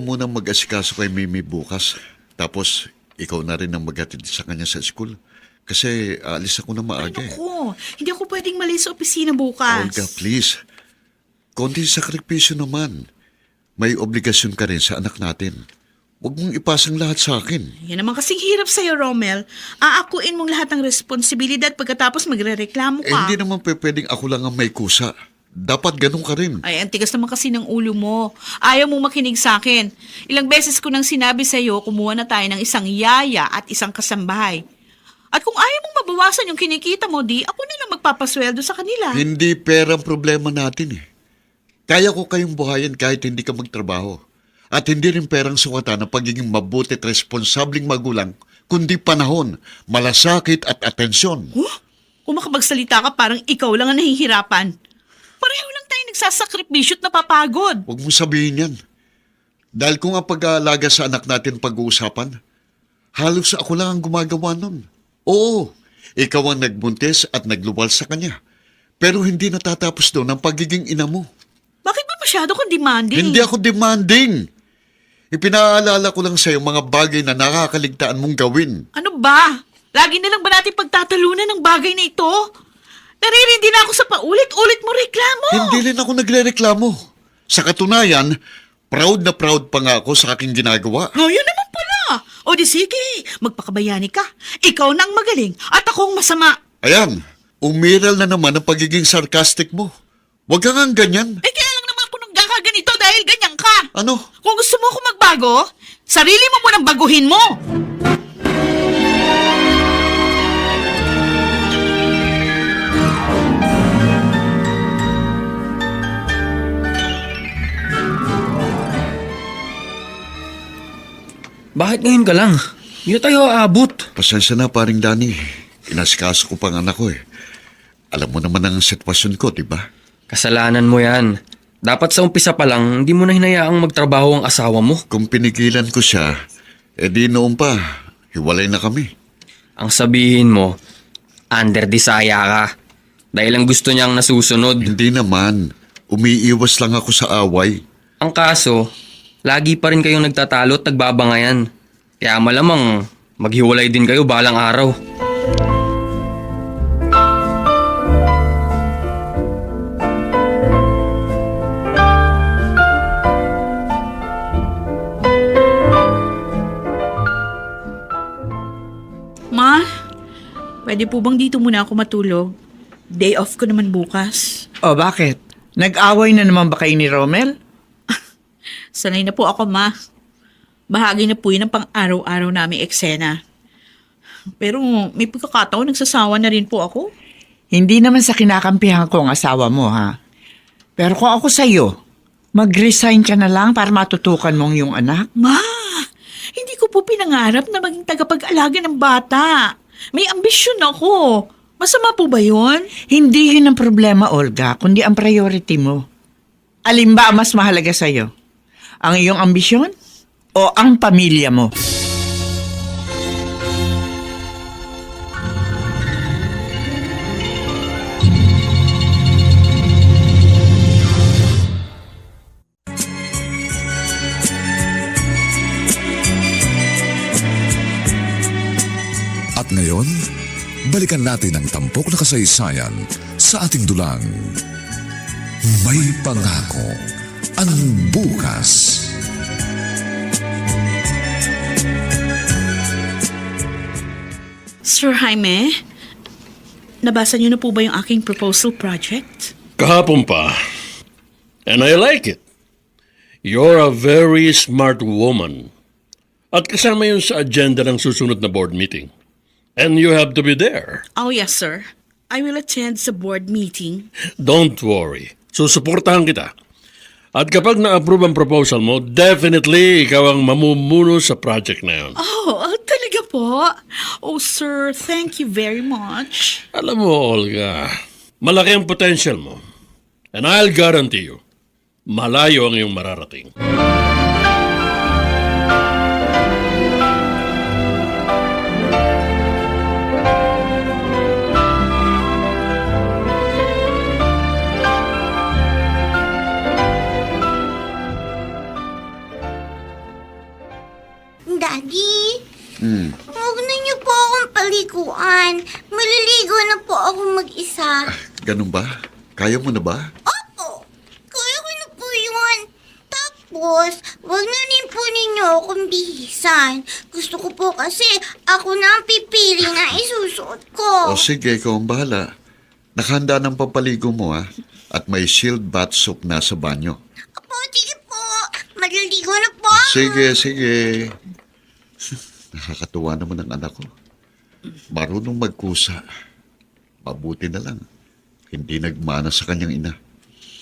Muna mag-asikaso kay Mimi bukas. Tapos, ikaw na rin ang maghatid sa kanya sa school. Kasi aalis ako na maaga eh. Ako, hindi ako pwedeng mali sa opisina bukas. Olga, please. Konti sakripisyo naman. May obligasyon ka rin sa anak natin. Huwag mong ipasang lahat sa akin. Yan naman kasing hirap sa'yo, Romel. Aakuin mong lahat ng responsibilidad pagkatapos magre-reklamo ka. Hindi naman pwedeng ako lang ang may kusa. Dapat ganun ka rin. Ay, ang tigas naman kasi ng ulo mo. Ayaw mong makinig sa akin. Ilang beses ko nang sinabi sa'yo, kumuha na tayo ng isang yaya at isang kasambahay. At kung ayaw mong mabawasan yung kinikita mo, di ako na lang magpapasweldo sa kanila. Hindi pera ang problema natin eh. Kaya ko kayong buhayin kahit hindi ka magtrabaho. At hindi rin perang sukatan ng pagiging mabuti at responsabling magulang, kundi panahon, malasakit at atensyon. Huh? Kung makapagsalita ka, parang ikaw lang ang nahihirapan. Pareho lang tayo nagsasakripisyo at napapagod. Huwag mong sabihin yan. Dahil kung ang pag-aalaga sa anak natin pag-uusapan, halos ako lang ang gumagawa nun. Oo, ikaw ang nagbuntis at nagluwal sa kanya. Pero hindi natatapos doon ang pagiging ina mo. Bakit ba masyado kang demanding? Hindi ako demanding. Ipinaalala ko lang sa'yo mga bagay na nakakaligtaan mong gawin. Ano ba? Lagi na lang ba natin pagtatalunan ng bagay na ito? Naririndi na ako sa paulit-ulit mo reklamo. Hindi rin ako nagre-reklamo. Sa katunayan, proud na proud pa nga ako sa aking ginagawa. Oh, yun naman pala. O di sige, magpakabayani ka. Ikaw nang magaling at akong masama. Ayan, umiral na naman ang pagiging sarcastic mo. Huwag ka nga ganyan. Eh kaya lang naman ako nagkakaganito dahil ganyan ka. Ano? Kung gusto mo ako magbago, sarili mo munang baguhin mo. Bakit ngayon ka lang? Hindi na tayo aabot. Pasensya na, paring Danny. Inasikaso ko pang anak ko eh. Alam mo naman ang sitwasyon ko, di ba? Kasalanan mo yan. Dapat sa umpisa pa lang, hindi mo na hinayaang magtrabaho ang asawa mo. Kung pinigilan ko siya, di noon pa, hiwalay na kami. Ang sabihin mo, under desire ka. Dahil ang gusto niyang nasusunod. Hindi naman. Umiiwas lang ako sa away. Ang kaso, lagi pa rin kayong nagtatalo at nagbabangayan. Kaya malamang maghiwalay din kayo balang araw. Ma, pwede po bang dito muna ako matulog? Day off ko naman bukas. O bakit? Nag-away na naman ba kayo ni Romel? Sanay na po ako, Ma. Bahagi na po yun ng pang-araw-araw naming eksena. Pero may pagkakataon, nagsasawa na rin po ako. Hindi naman sa kinakampihan ko ang asawa mo, ha? Pero kung ako sa'yo, mag-resign ka na lang para matutukan mong yung anak. Ma, hindi ko po pinangarap na maging tagapag-alaga ng bata. May ambisyon ako. Masama po ba yun? Hindi yun ang problema, Olga, kundi ang priority mo. Alin ba ang mas mahalaga sa'yo? Ang iyong ambisyon o ang pamilya mo? At ngayon, balikan natin ang tampok na kasaysayan sa ating dulang. May pangako ang bukas. Sir Jaime, nabasa niyo na po ba yung aking proposal project? Kahapon pa. And I like it. You're a very smart woman. At kasama yun sa agenda ng susunod na board meeting. And you have to be there. Oh, yes, sir. I will attend sa board meeting. Don't worry. Susuportahan kita. At kapag na-approve ang proposal mo, definitely ikaw ang mamumuno sa project na yun. Talaga po? Oh, sir, thank you very much. Alam mo, Olga, malaki ang potential mo. And I'll guarantee you, malayo ang iyong mararating. Daddy, Hmm, huwag na niyo po akong paliguan. Maliligo na po ako mag-isa. ganun ba? Kaya mo na ba? Opo, kaya ko na po yun. Tapos, huwag na rin po ninyo akong bihisan. Gusto ko po kasi ako na ang pipili na isusuot ko. O sige, ikaw ang bahala. Nakahanda ng pampaligo mo ha. At may shield bath soap na sa banyo. Opo, sige po. Maliligo na po ako. Sige. Nakakatuwa naman ang anak ko. Marunong magkusa. Mabuti na lang. Hindi nagmana sa kanyang ina.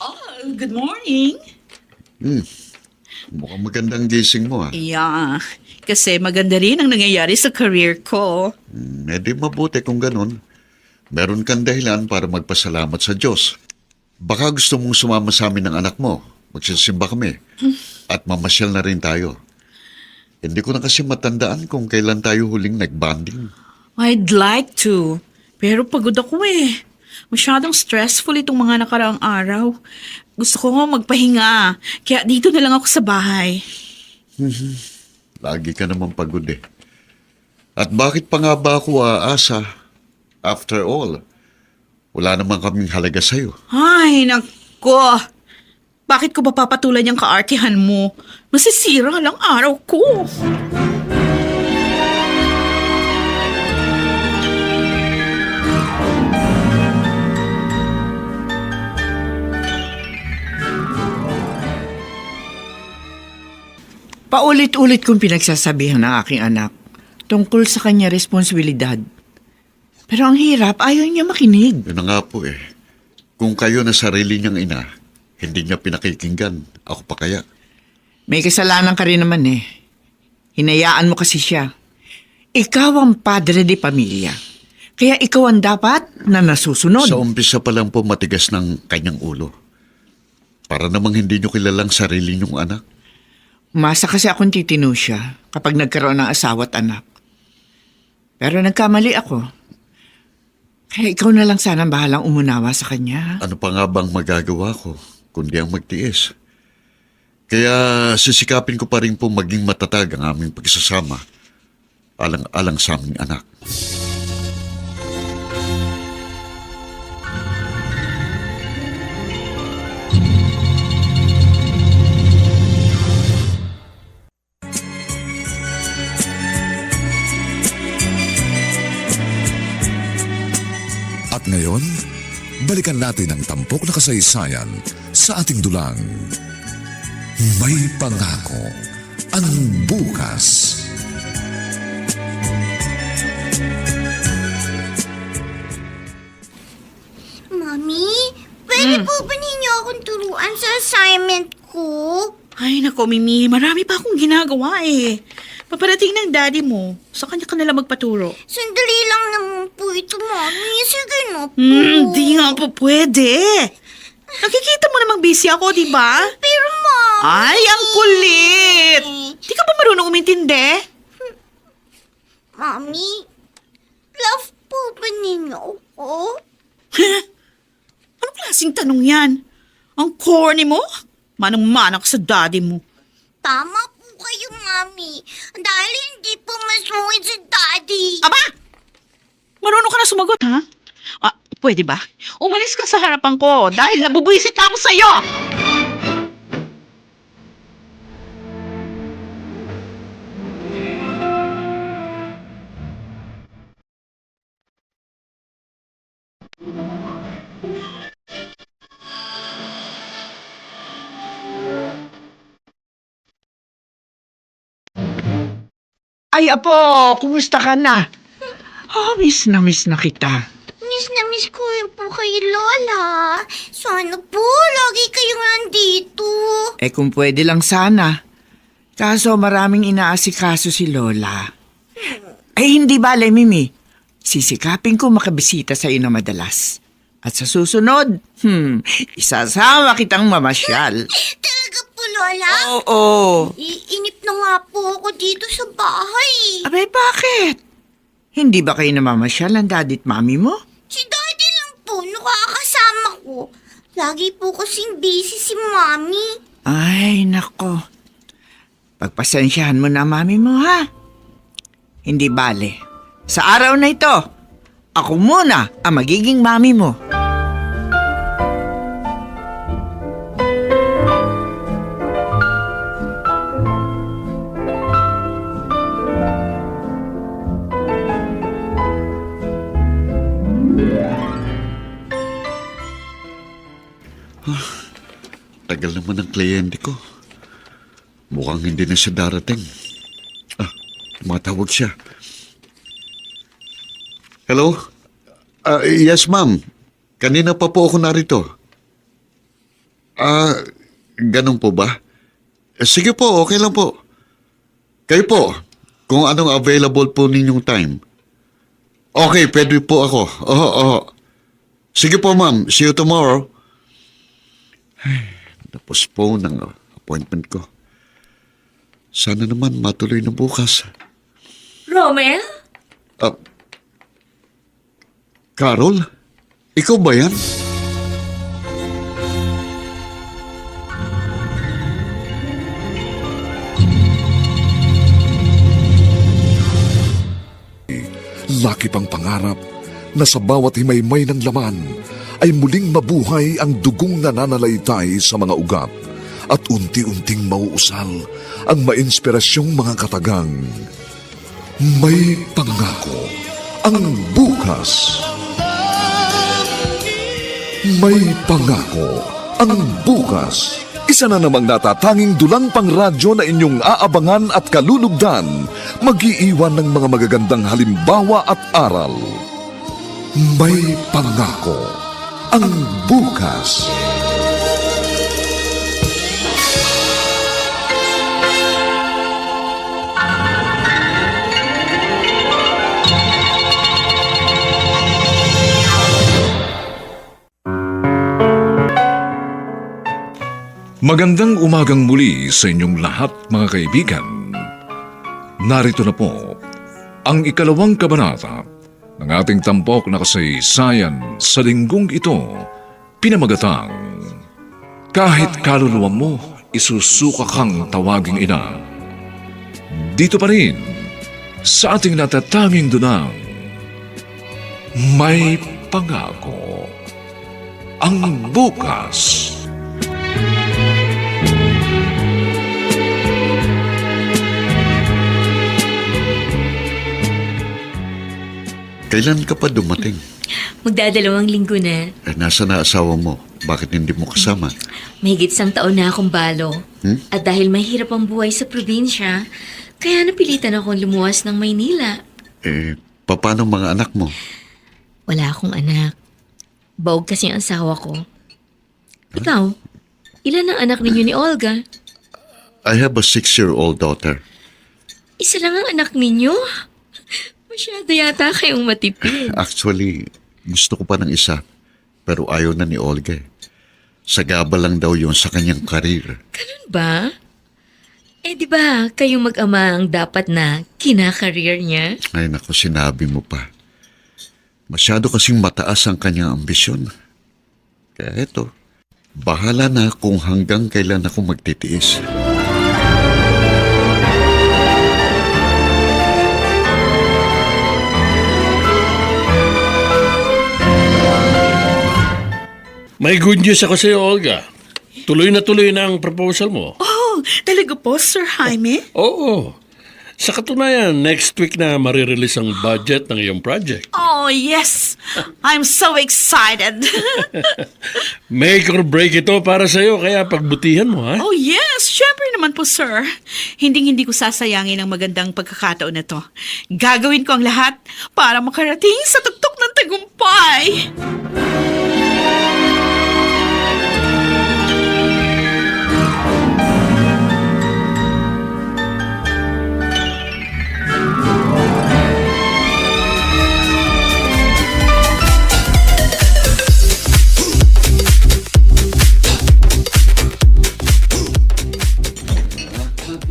Oh, good morning. Mukhang magandang gising mo ha. Yeah, kasi maganda rin ang nangyayari sa career ko. Di mabuti kung ganun. Meron kang dahilan para magpasalamat sa Diyos. Baka gusto mong sumama sa amin ng anak mo. Magsisimba kami. At mamasyal na rin tayo. Hindi ko na kasi matandaan kung kailan tayo huling nagbanding. I'd like to, pero pagod ako eh. Masyadong stressful itong mga nakaraang araw. Gusto ko magpahinga, kaya dito na lang ako sa bahay. Lagi ka naman pagod eh. At bakit pa nga ba ako aasa? After all, wala naman kaming halaga sa'yo. Ay, nako. Bakit ko ba papatulan yung kaartihan mo? Masisira lang araw ko. Paulit-ulit kong pinagsasabihan ng aking anak tungkol sa kanya responsibilidad. Pero ang hirap, ayaw niya makinig. Yun na nga po eh. Kung kayo na sarili niyang ina, hindi niya pinakikinggan. Ako pa kaya? May kasalanan ka rin naman eh. Hinayaan mo kasi siya. Ikaw ang padre de pamilya. Kaya ikaw ang dapat na nasusunod. Sa umpisa pa lang po matigas ng kanyang ulo. Para namang hindi niyo kilalang sarili niyong anak. Umasa kasi akong titino siya kapag nagkaroon ng asawa at anak. Pero nagkamali ako. Kaya ikaw na lang sana ang bahalang umunawa sa kanya. Ano pa nga bang magagawa ko, kundi ang magtiis? Kaya sisikapin ko pa rin po maging matatag ang aming pagsasama. Alang-alang sa aming anak. At ngayon, balikan natin ang tampok na kasaysayan sa ating dulang. May pangako ang bukas. Mami, pwede po ba ninyo akong turuan sa assignment ko? Ay, nako, Mimi. Marami pa akong ginagawa eh. Paparating ng daddy mo. Sa kanya ka nalang magpaturo. Sandali lang naman po ito, Mami. Sige na po. Di nga po pwede. Nakikita mo namang busy ako, di ba? Pero, Mami... Ay, ang kulit! Di ka ba marunong umintindi? Mami, love po ba ninyo ako? Anong klaseng tanong yan? Ang corny mo? Manang-manak sa daddy mo. Tama po kayo, Mami. Dahil hindi po masungit si Daddy. Aba! Marunong ka na sumagot, ha? Pwede ba? Umalis ka sa harapan ko dahil nabubwisit na ako sa'yo! Ay, Apo, kumusta ka na? Miss na kita. Miss ko yun po kay Lola. Sana po, lagi kayong nandito. Kung pwede lang sana. Kaso maraming inaasikaso si Lola. Hindi bale, Mimi. Sisikapin ko makabisita sa iyo na madalas. At sa susunod, isasama kitang mamasyal. Talaga po, Lola? Oo. Iinip na nga po ako dito sa bahay. Abay, bakit? Hindi ba kayo namamasyal ang daddy at mami mo? Si Daddy lang po, nakakasama ko. Lagi po kasing busy si Mami. Ay, nako. Pagpasensyahan mo na mami mo, ha? Hindi bale. Sa araw na ito, ako muna ang magiging mami mo. Tagal naman ng kliyente ko. Mukhang hindi na siya darating. Tumatawag siya. Hello? Yes, ma'am. Kanina pa po ako narito. Ganun po ba? Sige po, okay lang po. Kayo po, kung anong available po ninyong time. Okay, pwede po ako. Oo. Sige po, ma'am. See you tomorrow. Na-postpone ang appointment ko. Sana naman matuloy na bukas. Romel? Carol? Ikaw ba yan? Laki pang pangarap na sa bawat himaymay ng laman ay muling mabuhay ang dugong nananalaytay sa mga ugat at unti-unting mauusal ang mainspirasyong mga katagang. May pangako ang bukas. May pangako ang bukas. Isa na namang natatanging dulang pang radyo na inyong aabangan at kalulugdan, mag-iiwan ng mga magagandang halimbawa at aral. May pangako ang bukas. Magandang umagang muli sa inyong lahat, mga kaibigan. Narito na po ang ikalawang kabanata ng ating tampok na kasaysayan sa linggong ito, pinamagatang Kahit kaluluwa mo, isusuka kang tawaging ina. Dito pa rin sa ating natatanging dunang May Pangako ang bukas. Kailan ka pa dumating? Magdadalawang linggo na. Nasa na asawa mo? Bakit hindi mo kasama? Mahigit 1 taon na akong balo. At dahil mahirap ang buhay sa probinsya, kaya napilitan akong lumuwas ng Maynila. Paano mga anak mo? Wala akong anak. Baog kasi ang asawa ko. Ikaw, ilan ang anak ninyo ni Olga? I have a 6-year-old daughter. Isa lang ang anak ninyo? Masyado yata kayong matipid. Actually, gusto ko pa ng isa. Pero ayaw na ni Olga. Sagaba lang daw yun sa kanyang karir. Ganun ba? Di ba kayong mag-ama ang dapat na kinakareer niya? Ay naku, sinabi mo pa. Masyado kasing mataas ang kanyang ambisyon. Kaya eto, bahala na kung hanggang kailan ako magtitiis. May good news ako sa iyo, Olga. Tuloy na ang proposal mo. Oh, talaga po, Sir Jaime? Oo. Sa katunayan, next week na marirelease ang budget ng iyong project. Oh, yes! I'm so excited! Make or break ito para sa iyo, kaya pagbutihan mo, ha? Oh, yes! Syempre naman po, sir. Hindi ko sasayangin ang magandang pagkakataon na to. Gagawin ko ang lahat para makarating sa tuktok ng tagumpay!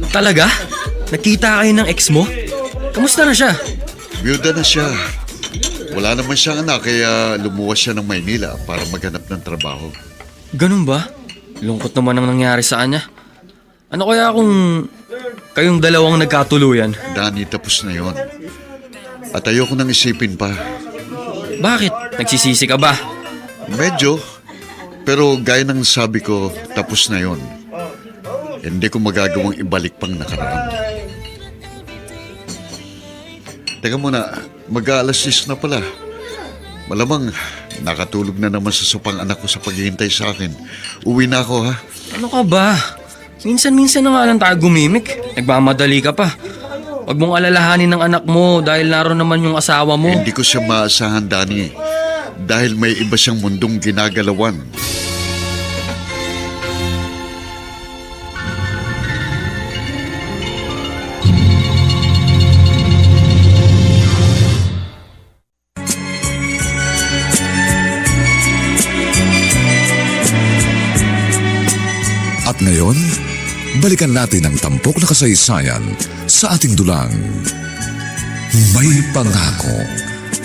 Talaga? Nakita kayo ng ex mo? Kamusta na siya? Byuda na siya. Wala naman siyang anak, kaya lumuwas siya ng Maynila para maghanap ng trabaho. Ganun ba? Lungkot naman ang nangyari sa kanya. Ano kaya kung Kayong dalawang nagkatuluyan. Danny, tapos na yon. At ayoko nang isipin pa. Bakit? Nagsisisi ka ba? Medyo. Pero gaya ng sabi ko, tapos na yon. Hindi ko magagawang ibalik pang nakaraan. Teka muna, mag-aalas 6 na pala. Malamang nakatulog na naman sa sopang anak ko sa paghihintay sa akin. Uwi na ako, ha? Ano ka ba? Minsan-minsan na nga lang tayo gumimik. Nagmamadali ka pa. Huwag mong alalahanin ng anak mo dahil naroon naman yung asawa mo. Hindi ko siya maasahan, Danny. Dahil may iba siyang mundong ginagalawan. At ngayon, balikan natin ang tampok na kasaysayan sa ating dulang. May pangako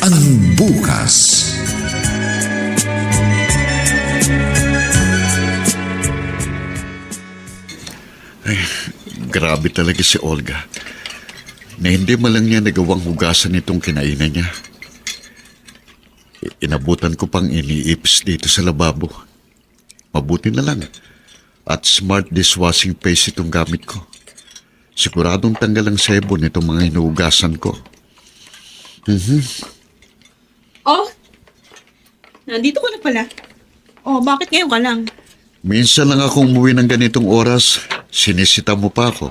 ang bukas. Grabe talaga si Olga. Na hindi malang niya nagawang hugasan itong kinainan niya. Inabutan ko pang iniipis dito sa lababo. Mabuti na lang. At smart dishwashing paste itong gamit ko. Siguradong tanggal ang sebon itong mga hinuhugasan ko. Oh, nandito ka na pala. Oh, bakit ngayon ka lang? Minsan lang akong umuwi ng ganitong oras, sinisita mo pa ako.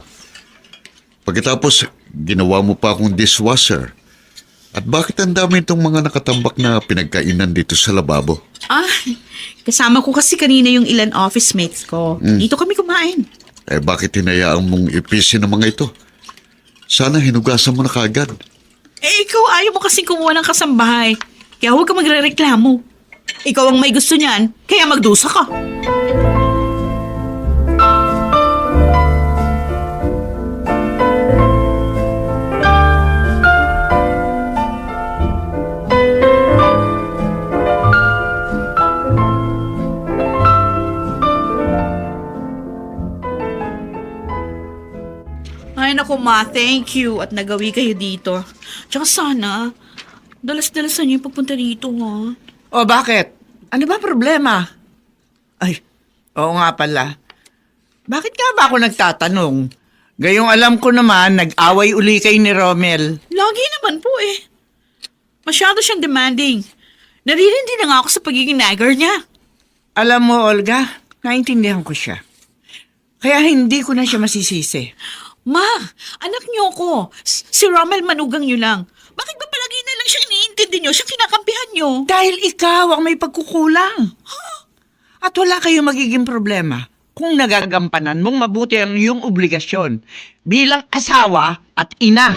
Pagkatapos, ginawa mo pa akong dishwasher. At bakit ang dami itong mga nakatambak na pinagkainan dito sa lababo? Ah, kasama ko kasi kanina yung ilan office mates ko. Dito kami kumain. Eh bakit hinayaan mong ipisin ang mga ito? Sana hinugasan mo na kagad. Eh, ikaw ayaw mo kasing kumuha ng kasambahay. Kaya huwag ka magre-reklamo. Ikaw ang may gusto niyan, kaya magdusa ka. Ay, naku ma, thank you at nagawi kayo dito. Tsaka sana, dalas-dalasan niyo yung pagpunta dito, ha? O bakit? Ano ba problema? Ay, oo nga pala. Bakit nga ba ako nagtatanong? Gayong alam ko naman, nag-away uli kay ni Romel. Lagi naman po eh. Masyado siyang demanding. Naririndi na nga ako sa pagiging nagger niya. Alam mo, Olga, naintindihan ko siya. Kaya hindi ko na siya masisisi. Ma, anak niyo ko. Si Romel manugang niyo lang. Bakit ba palagi na lang siya iniintindi niyo? Siya kinakampihan niyo? Dahil ikaw ang may pagkukulang. At wala kayong magiging problema kung nagagampanan mong mabuti ang iyong obligasyon bilang asawa at ina.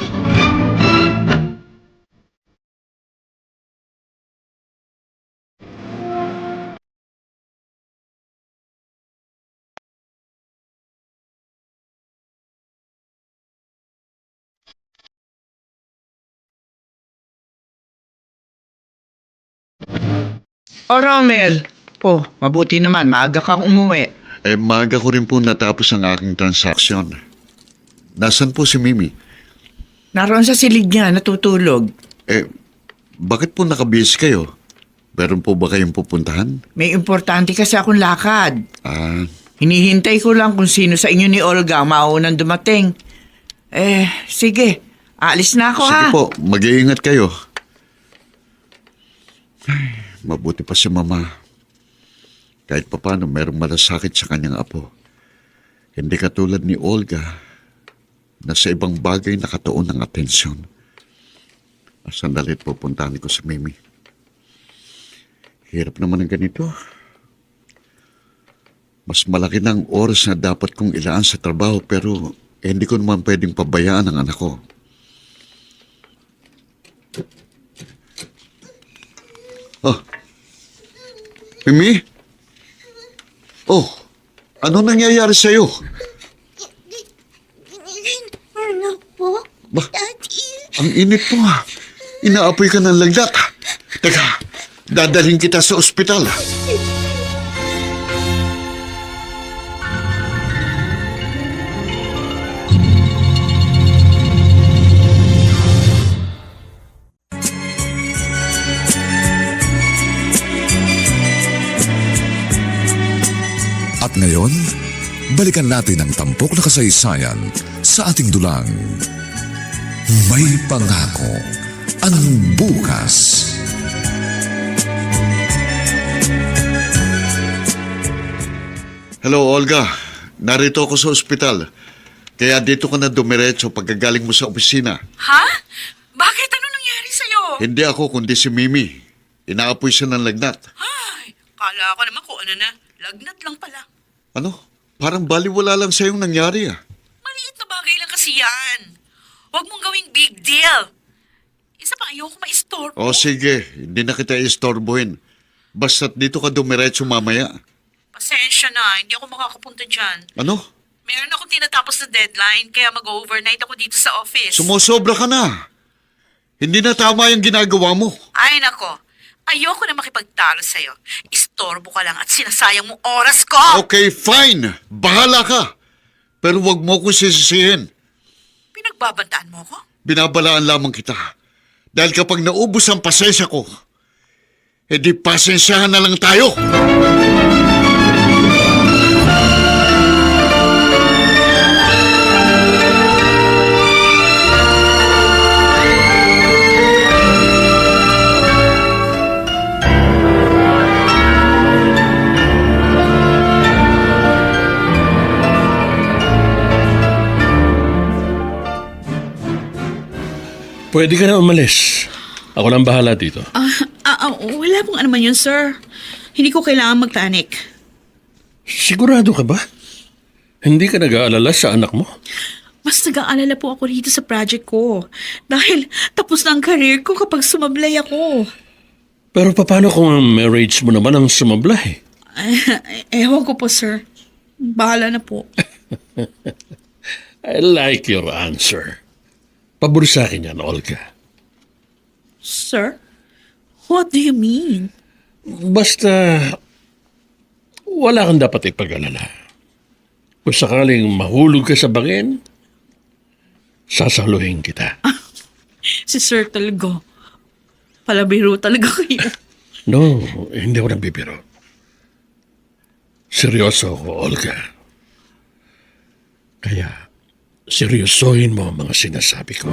O Romel, mabuti naman, maaga kang umuwi. Eh maaga ko rin po natapos ang aking transaksyon. Nasaan po si Mimi? Naroon sa silid niya, natutulog. Eh, bakit po nakabihis kayo? Meron po ba kayong pupuntahan? May importante kasi akong lakad. Ah, Hinihintay ko lang kung sino sa inyo ni Olga ang maunang dumating. Sige. Alis na ako sige ha. po, mag-iingat kayo. Ay, mabuti pa si Mama. Kahit papano merong malasakit sa kanyang apo. Hindi katulad ni Olga na sa ibang bagay nakatuon ng atensyon. Sandalit pupuntahan ko si Mimi. Hirap naman ng ganito. Mas malaki na ang oras na dapat kong ilaan sa trabaho pero hindi ko naman pwedeng pabayaan ang anak ko. Oh, Mimi? Oh, ano nangyayari sa'yo? Ano po? Ba, Daddy? ang init po ha. Inaapoy ka ng lagdat. Teka, dadalhin kita sa ospital. balikan natin ang tampok na kasaysayan sa ating dulang. May pangako ang bukas. Hello, Olga. Narito ako sa ospital. Kaya dito ka na dumiretso pagkagaling mo sa opisina. Ha? Bakit? Ano nangyari sa'yo? Hindi ako, kundi si Mimi. Inaapoy siya ng lagnat. Ay, kala ko naman kung ano na. Lagnat lang pala. Ano? Parang baliwala lang sa'yong nangyari ah. Maliit na bagay lang kasi yan. Huwag mong gawing big deal. Isa pa, ayoko ma-istorbo. O sige, hindi na kita istorbohin. Basta't dito ka dumiretso mamaya. Pasensya na, hindi ako makakapunta dyan. Ano? Meron akong tinatapos na deadline, kaya mag-overnight ako dito sa office. Sumusobra ka na. Hindi na tama yung ginagawa mo. Ay nako, ayoko na makipagtalo sa'yo. Istorbo ka lang at sinasayang mo oras ko. Okay, fine. Bahala ka. Pero wag mo ko sisisihin. Pinagbabantaan mo ko? Binabalaan lamang kita. Dahil kapag naubos ang pasensya ko, edi pasensyahan na lang tayo. Pwede ka na umalis. Ako lang bahala dito. Wala pong ano man yun, sir. Hindi ko kailangan magpanik. Sigurado ka ba? Hindi ka nag-aalala sa anak mo? Mas nag-aalala po ako dito sa project ko. Dahil tapos na ang career ko kapag sumablay ako. Pero paano kung ang marriage mo naman ang sumablay? Ewan ko po, sir. Bahala na po. I like your answer. Pabor sa akin yan, Olga. Sir? What do you mean? Basta, wala kang dapat ipag-alala. Kung sakaling mahulog ka sa bangin, sasaluhin kita. Si Sir talaga. Palabiro talaga kayo. No, hindi ako nagbibiro. Seryoso ako, Olga. Kaya, seryosohin mo ang mga sinasabi ko.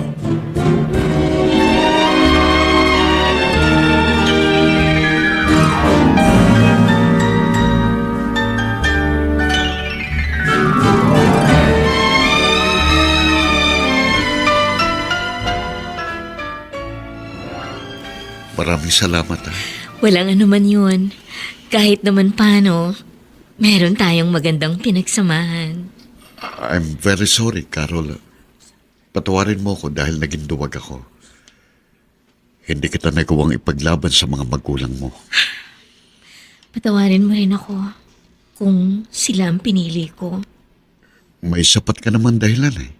Maraming salamat ah. Walang anuman yun. Kahit naman paano, meron tayong magandang pinagsamahan. I'm very sorry, Carol. Patawarin mo ko dahil naging duwag ako. Hindi kita nagawang ipaglaban sa mga magulang mo. Patawarin mo rin ako kung sila ang pinili ko. May sapat ka naman dahilan eh.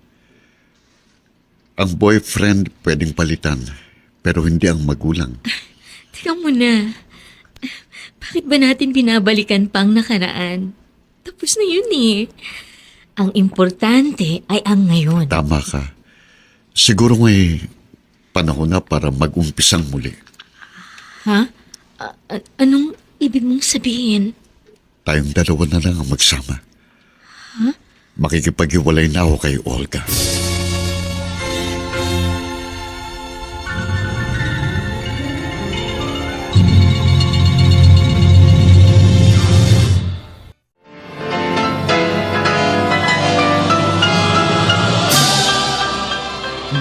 Ang boyfriend pwedeng palitan, pero hindi ang magulang. Teka muna. Bakit ba natin binabalikan pang nakaraan? Tapos na yun eh. Ang importante ay ang ngayon. Tama ka. Siguro may panahon na para mag-umpisang muli. Ha? Anong ibig mong sabihin? Tayong dalawa na lang ang magsama. Makikipaghiwalay na ako kay Olga.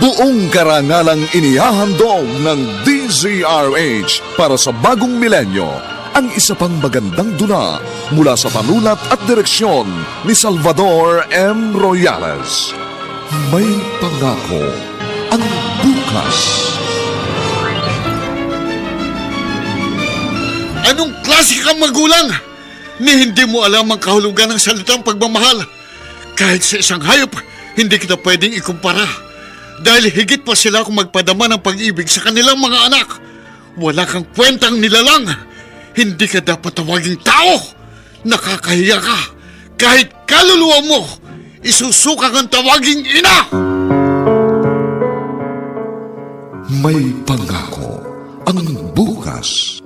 Buong karangalang inihahandog ng DZRH para sa bagong milenyo ang isa pang magandang dula mula sa panulat at direksyon ni Salvador M. Royales. May pangako ang bukas. Anong klase kang magulang? Ni hindi mo alam ang kahulugan ng salitang pagmamahal. Kahit sa isang hayop, hindi kita pwedeng ikumpara. Dahil higit pa sila kung magpadama ng pag-ibig sa kanilang mga anak. Wala kang kwentang nilalang. Hindi ka dapat tawaging tao. Nakakahiya ka. Kahit kaluluwa mo, isusuka kang tawaging ina. May pangako ang bukas.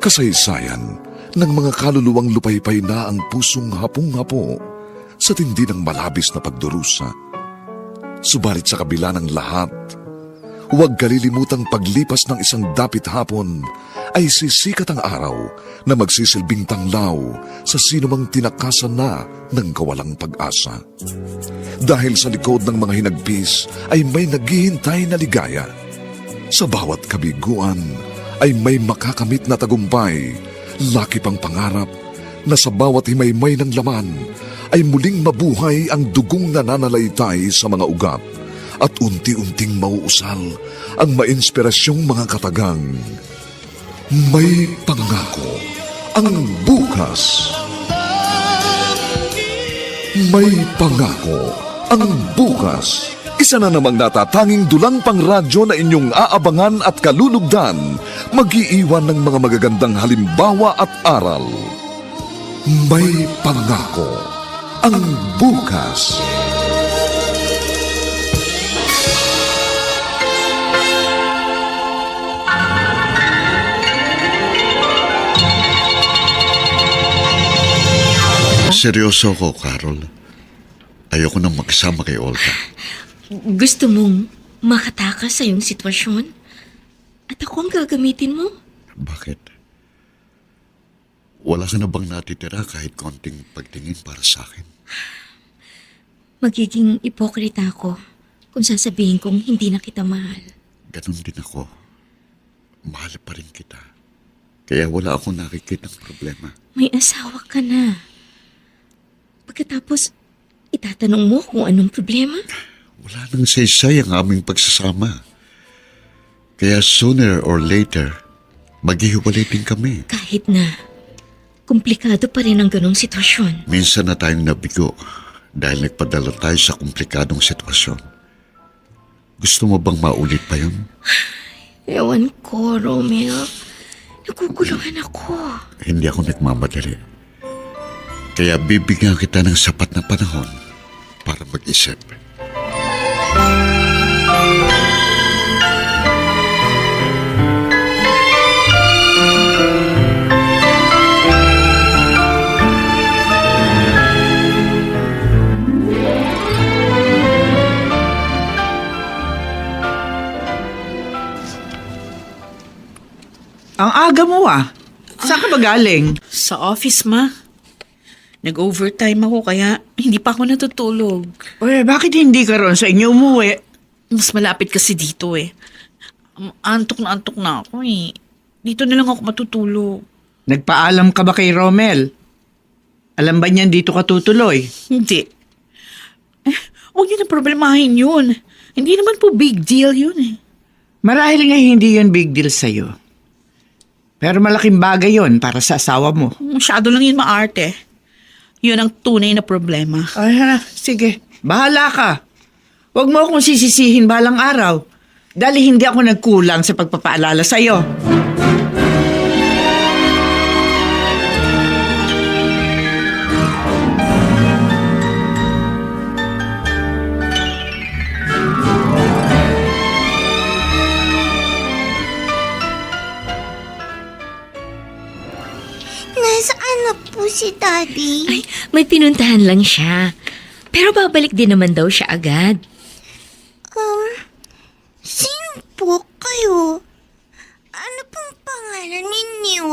Kasaysayan ng mga kaluluwang lupaypay na ang pusong hapong-hapo sa sa tindi ng malabis na pagdurusa. Subalit sa kabila ng lahat, huwag kalilimutang paglipas ng isang dapit hapon ay sisikat ang araw na magsisilbing tanglaw sa sinumang tinakasan na ng kawalang pag-asa. Dahil sa likod ng mga hinagpis ay may naghihintay na ligaya. Sa bawat kabiguan ay may makakamit na tagumpay, laki pang pangarap na sa bawat himaymay ng laman ay muling mabuhay ang dugong nananalaytay sa mga ugat at unti-unting mauusal ang mainspirasyong mga katagang. May pangako ang bukas. May pangako ang bukas. Isa na namang natatanging dulang pangradyo na inyong aabangan at kalulugdan, mag-iiwan ng mga magagandang halimbawa at aral. May pangako ang bukas. Seryoso ko, Carol. Ayoko nang magsama kay Olga. Gusto mong makatakas sa iyong sitwasyon? At ako ang gagamitin mo? Bakit? Wala ka na bang natitira kahit konting pagtingin para sa akin? Magiging ipokrita ako kung sasabihin kong hindi na kita mahal. Ganon din ako. Mahal pa rin kita. Kaya wala akong nakikitang problema. May asawa ka na. Pagkatapos, itatanong mo kung anong problema? Wala nang saysay ang aming pagsasama. Kaya sooner or later, maghihiwalay din kami. Kahit na, komplikado pa rin ang ganong sitwasyon. Minsan na tayong nabigo dahil nagpadala tayo sa komplikadong sitwasyon. Gusto mo bang maulit pa yun? Ewan ko, Romeo. Naguguluhan ako. Hindi ako nagmamadali. Kaya bibigyan kita ng sapat na panahon para mag-isip. Ang aga mo Saan ka ba galing? Sa office, ma. Nag-overtime ako kaya hindi pa ako natutulog. Bakit hindi ka ron sa inyo umuwi? Mas malapit kasi dito eh. Antok na ako eh. Dito na lang ako matutulog. Nagpaalam ka ba kay Romel? Alam ba niyan dito ka tutuloy? Hindi. Huwag niyo na problemahin yun. Hindi naman po big deal yun eh. Marahil nga hindi yun big deal sa'yo. Pero malaking bagay yun para sa asawa mo. Masyado lang yun maarte. Yun ang tunay na problema. Sige. Bahala ka. Huwag mo akong sisisihin balang araw. Dahil hindi ako nagkulang sa pagpapaalala sa'yo. Nasaan na po si Daddy? Ay, may pinuntahan lang siya. Pero babalik din naman daw siya agad. Sino po kayo? Ano pong pangalan ninyo?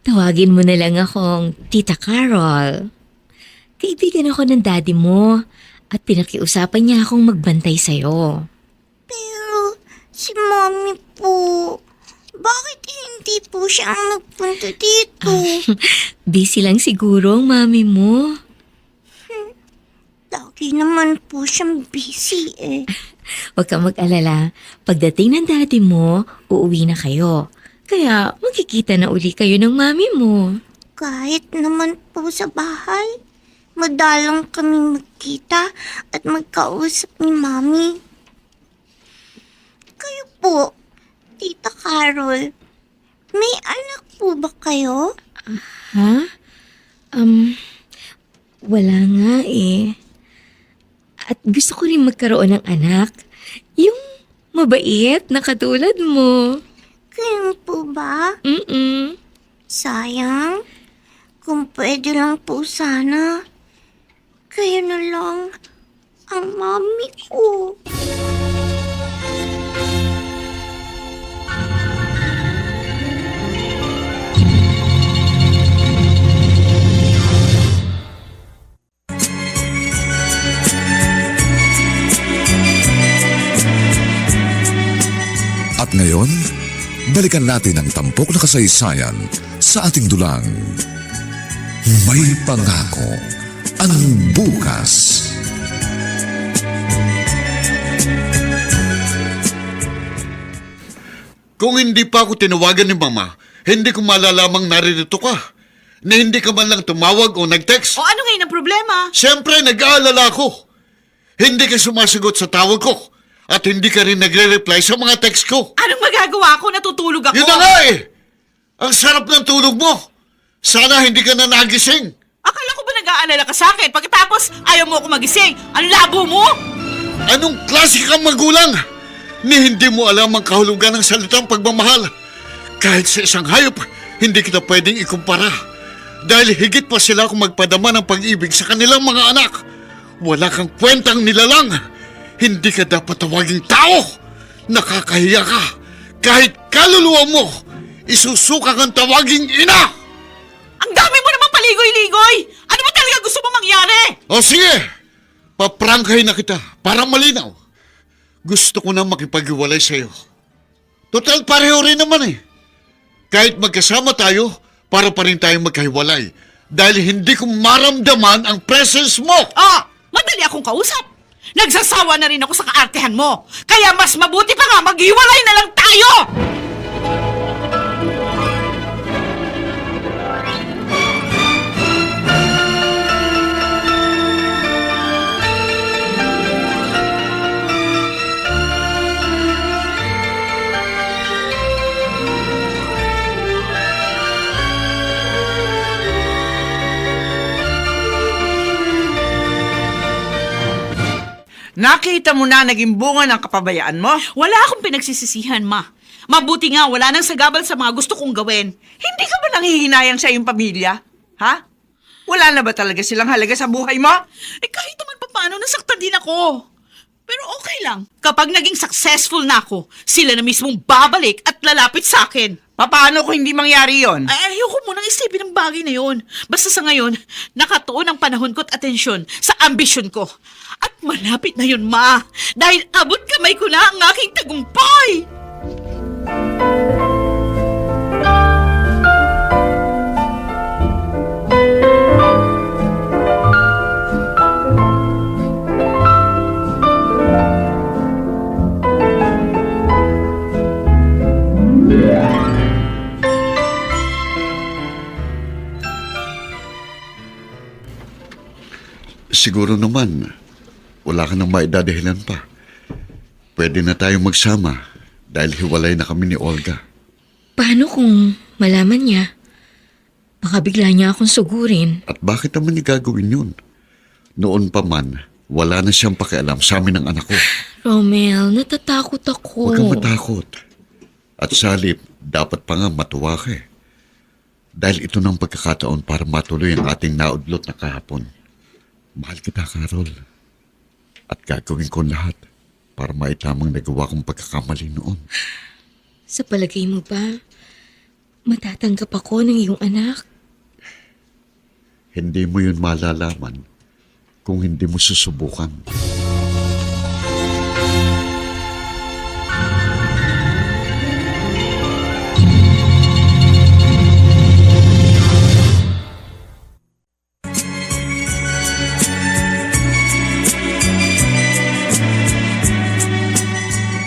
Tawagin mo na lang akong Tita Carol. Kaibigan ako ng daddy mo at pinakiusapan niya akong magbantay sa'yo. Pero si Mommy po, bakit hindi po siya ang nagpunta dito? Busy lang siguro ang mami mo. Lagi naman po siyang busy eh. Huwag kang mag-alala. Pagdating ng daddy mo, uuwi na kayo. Kaya magkikita na uli kayo ng mami mo. Kahit naman po sa bahay, madalang kaming magkita at magkausap ni Mami. Kayo po, Tita Carol, may anak po ba kayo? Ha? Wala nga eh. At gusto ko rin magkaroon ng anak. Yung mabait na katulad mo. Kayo po ba? kayo na lang ang mami ko. At ngayon, balikan natin ang tampok na kasaysayan sa ating dulang. May pangako ang bukas. Kung hindi pa ako tinawagan ni Mama, hindi ko malalamang naririto ka. Na hindi ka man lang tumawag o nag-text. O ano ngayon ang problema? Siyempre, nag-aalala ako. Hindi ka sumasagot sa tawag ko. At hindi ka rin nagre-reply sa mga text ko. Anong magagawa ko? Natutulog ako. Yun na nga eh! Ang sarap ng tulog mo. Sana hindi ka na nagising. Akala ko ba nag-aalala ka sa akin? Pagkatapos, ayaw mo ako magising. Ang labo mo! Anong klase kang magulang? Ni hindi mo alam ang kahulugan ng salitang pagmamahal. Kahit sa isang hayop, hindi kita pwedeng ikumpara. Dahil higit pa sila kung magpadama ng pag-ibig sa kanilang mga anak. Wala kang kwentang nilalang. Hindi ka dapat tawaging tao. Nakakahiya ka. Kahit kaluluwa mo, isusuka kang tawaging ina. Ang dami mo naman paligoy-ligoy! Ano ba talaga gusto mo mangyari? O sige, paprangkahin na kita para malinaw. Gusto ko na makipag-iwalay sa'yo. Total pareho rin naman eh. Kahit magkasama tayo, para pa rin tayong magkahiwalay. Dahil hindi ko maramdaman ang presence mo. Ah! Madali akong kausap. Nagsasawa na rin ako sa kaartehan mo. Kaya mas mabuti pa nga maghiwalay na lang tayo! Nakita mo na naging bunga ng kapabayaan mo? Wala akong pinagsisisihan, Ma. Mabuti nga wala nang sagabal sa mga gusto kong gawin. Hindi ka ba nanghihinayang sa iyong pamilya? Ha? Wala na ba talaga silang halaga sa buhay mo? Eh kahit naman paano, nasaktan din ako. Pero okay lang. Kapag naging successful na ako, sila na mismong babalik at lalapit sa akin. Paano kung hindi mangyari yon? Ay, ayoko munang isipin ang bagay na yon. Basta sa ngayon, nakatuon ang panahon ko at atensyon sa ambisyon ko. At malapit na yun, Ma. Dahil abot kamay ko na ang aking tagumpay. Siguro naman, wala ka nang maidadahilan pa. Pwede na tayong magsama dahil hiwalay na kami ni Olga. Paano kung malaman niya? Baka bigla niya akong sugurin. At bakit naman niya gagawin yun? Noon pa man, wala na siyang pakialam sa amin ng anak ko. Romel, natatakot ako. Huwag kang matakot. At sa halip, dapat pa nga matuwa ka eh. Dahil ito ng pagkakataon para matuloy ang ating naudlot na kahapon. Mahal kita, Carol. At gagawin ko lahat para maitamang nagawa kong pagkakamali noon. Sa palagay mo ba, matatanggap ako ng iyong anak? Hindi mo yun malalaman kung hindi mo susubukan.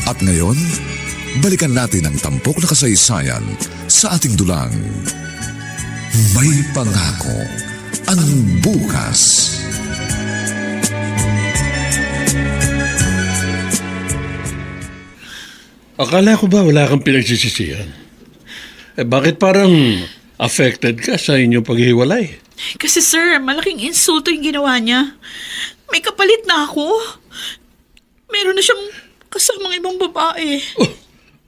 At ngayon, balikan natin ang tampok na kasaysayan sa ating dulang. May pangako ang bukas. Akala ko ba wala kang pinagsisisihan? Eh bakit parang affected ka sa inyong paghihiwalay? Kasi sir, malaking insulto yung ginawa niya. May kapalit na ako. Meron na siyang kasamang ibang babae.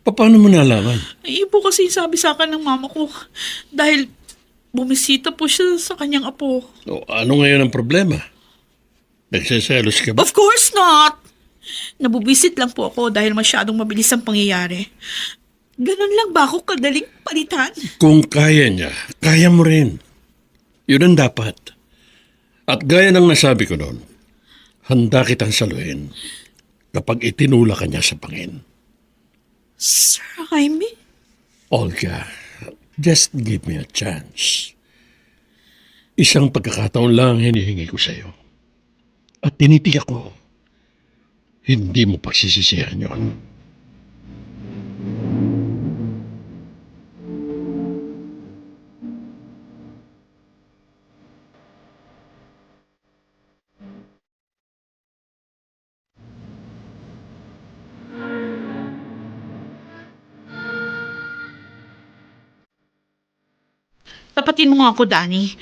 Paano mo nalaman? Ay, ibo kasi sabi sa akin ng mama ko. Dahil bumisita po siya sa kanyang apo. O, ano ngayon ang problema? Nagsiselos ka ba? Of course not! Nabubisit lang po ako dahil masyadong mabilis ang pangyayari. Ganun lang ba ako kadaling palitan? Kung kaya niya, kaya mo rin. Yun ang dapat. At gaya ng nasabi ko noon, handa kitang saluhin kapag itinula ka niya sa pangin. Sir Jaime? Olga, just give me a chance. Isang pagkakataon lang hinihingi ko sa'yo. At tinitiyak ko, hindi mo pagsisisihan yon. Tapatin mo nga ako, Danny.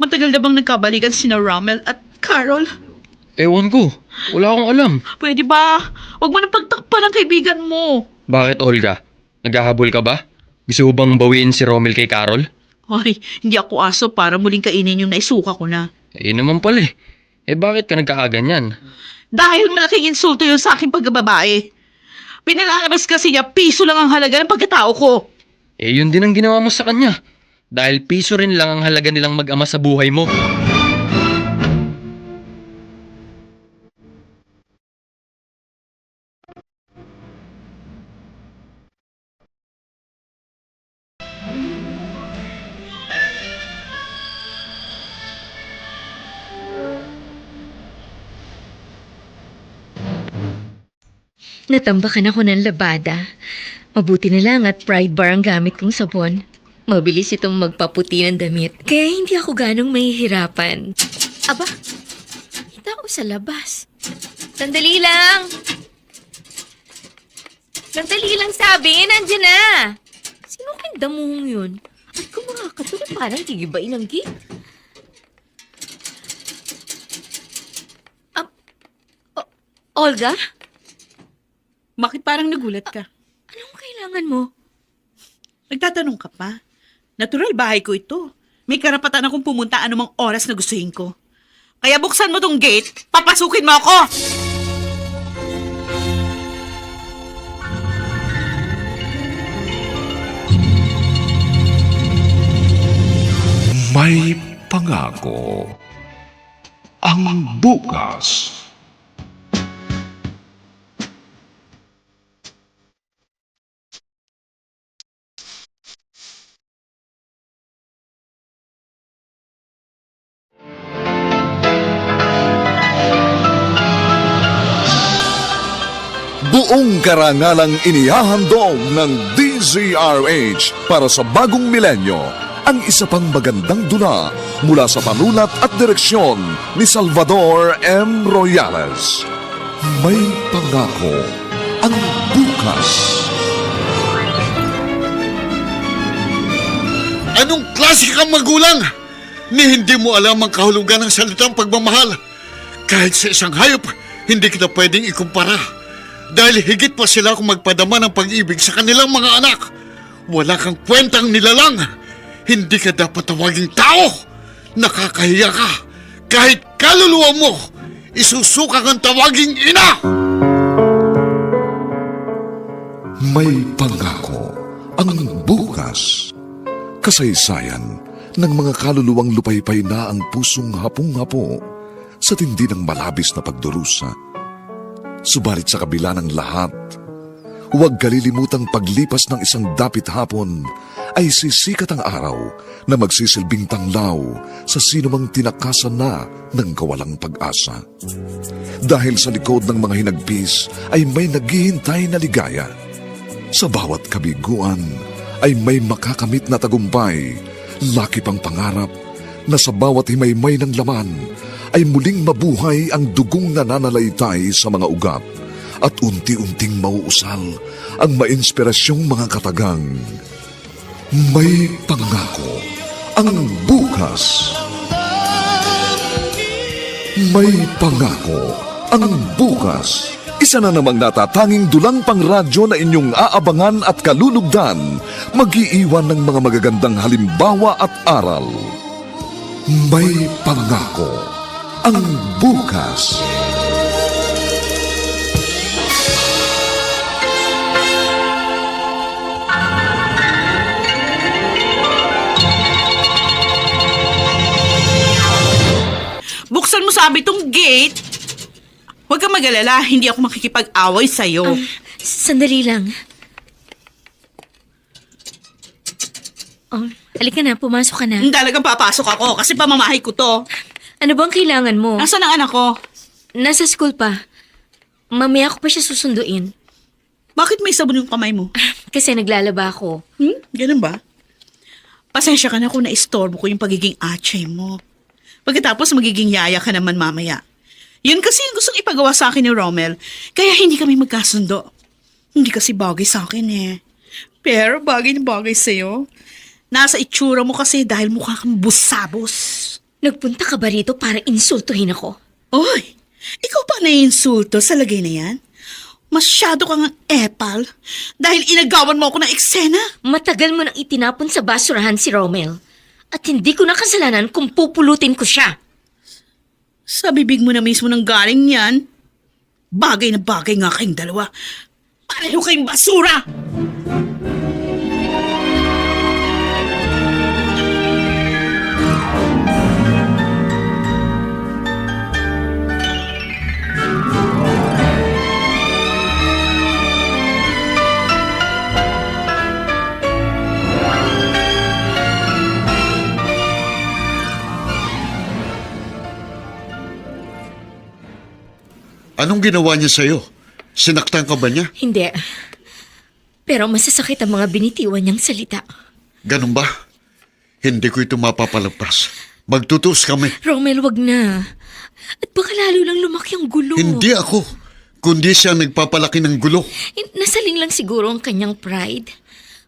Matagal na bang nagkabalikan sina Rommel at Carol? Ewan ko. Wala akong alam. Pwede ba? Huwag mo na pagtakpan ang kaibigan mo. Bakit, Olga? Naghahabol ka ba? Gusto mo bang bawiin si Rommel kay Carol? Ay, hindi ako aso para muling kainin yung naisuka ko na. Eh naman pala eh. Eh bakit ka nagkakaganyan? Dahil malaking insulto yun sa aking pagkababae. Pinalalabas kasi niya piso lang ang halaga ng pagkatao ko. Eh yun din ang ginawa mo sa kanya. Dahil piso rin lang ang halaga nilang mag-ama sa buhay mo. Natambakan ako ng labada. Mabuti na lang at Pride Bar ang gamit kong sabon. Mabilis itong magpaputi ng damit. Kaya hindi ako ganong mahihirapan. Aba, kita ko sa labas. Sandali lang! Sandali lang sabi, nandiyan na! Sino kang damuhong yun? At kung makakatulad parang gigibain ang gig. Olga? Bakit parang nagulat ka? Anong kailangan mo? Nagtatanong ka pa? Natural, bahay ko ito. May karapatan akong pumunta anumang oras na gustuhin ko. Kaya buksan mo tong gate, papasukin mo ako! May pangako ang bukas. Buong karangalang inihahandog ng DZRH para sa bagong milenyo ang isa pang magandang dula mula sa panulat at direksyon ni Salvador M. Royales. May pangako ang bukas. Anong klase kang magulang? Ni hindi mo alam ang kahulugan ng salitang pagmamahal. Kahit sa isang hayop, hindi kita pwedeng ikumpara. Dahil higit pa sila kung magpadama ng pag-ibig sa kanilang mga anak. Wala kang kwentang nilalang. Hindi ka dapat tawaging tao. Nakakahiya ka. Kahit kaluluwa mo, isusuka kang tawaging ina. May pangako ang bukas. Kasaysayan ng mga kaluluwang lupaypay na ang pusong hapong-hapo sa tindi ng malabis na pagdurusa. Subalit sa kabila ng lahat, huwag kalilimutang paglipas ng isang dapit hapon ay sisikat ang araw na magsisilbing tanglaw sa sinumang tinakasan na ng kawalang pag-asa. Dahil sa likod ng mga hinagpis ay may naghihintay na ligaya. Sa bawat kabiguan ay may makakamit na tagumpay, laki pang pangarap na sa bawat himaymay ng laman ay muling mabuhay ang dugong nananalaytay sa mga ugat at unti-unting mauusal ang mainspirasyong mga katagang. May pangako ang bukas. May pangako ang bukas. Isa na namang natatanging dulang pangradyo na inyong aabangan at kalulugdan, mag-iiwan ng mga magagandang halimbawa at aral. May pangako ang bukas. Buksan mo sabi tong gate. Huwag kang mag-alala, hindi ako makikipag-away sa'yo. Sandali lang. Oh, halika na, pumasok ka na. Talagang papasok ako kasi pamamahay ko to. Ano bang kailangan mo? Nasaan ang anak ko? Nasa school pa. Mamaya ko pa siya susunduin. Bakit may sabon yung kamay mo? Kasi naglalaba ako. Ganun ba? Pasensya ka na kung na-istorbo ko yung pagiging atchay mo. Pagkatapos magiging yaya ka naman mamaya. Yun kasi yung gustong ipagawa sa akin ni Romel. Kaya hindi kami magkasundo. Hindi kasi bagay sa akin eh. Pero bagay na bagay sa'yo. Nasa itsura mo kasi dahil mukha kang busabos. Nagpunta ka ba rito para insultuhin ako? Oy, ikaw pa naiinsulto sa lagay na yan? Masyado kang epal dahil inagawan mo ako ng eksena. Matagal mo nang itinapon sa basurahan si Romel. At hindi ko na kasalanan kung pupulutin ko siya. Sa bibig mo na mismo ng galing yan. Bagay na bagay nga kayong dalawa. Pareho kayong basura! Anong ginawa niya sa'yo? Sinaktan ka ba niya? Hindi. Pero masasakit ang mga binitiwan niyang salita. Ganun ba? Hindi ko ito mapapalagpas. Magtutus kami. Romel, wag na. At baka lalo lang lumaki ang gulo. Hindi ako, kundi siya nagpapalaki ng gulo. Nasaling lang siguro ang kanyang pride.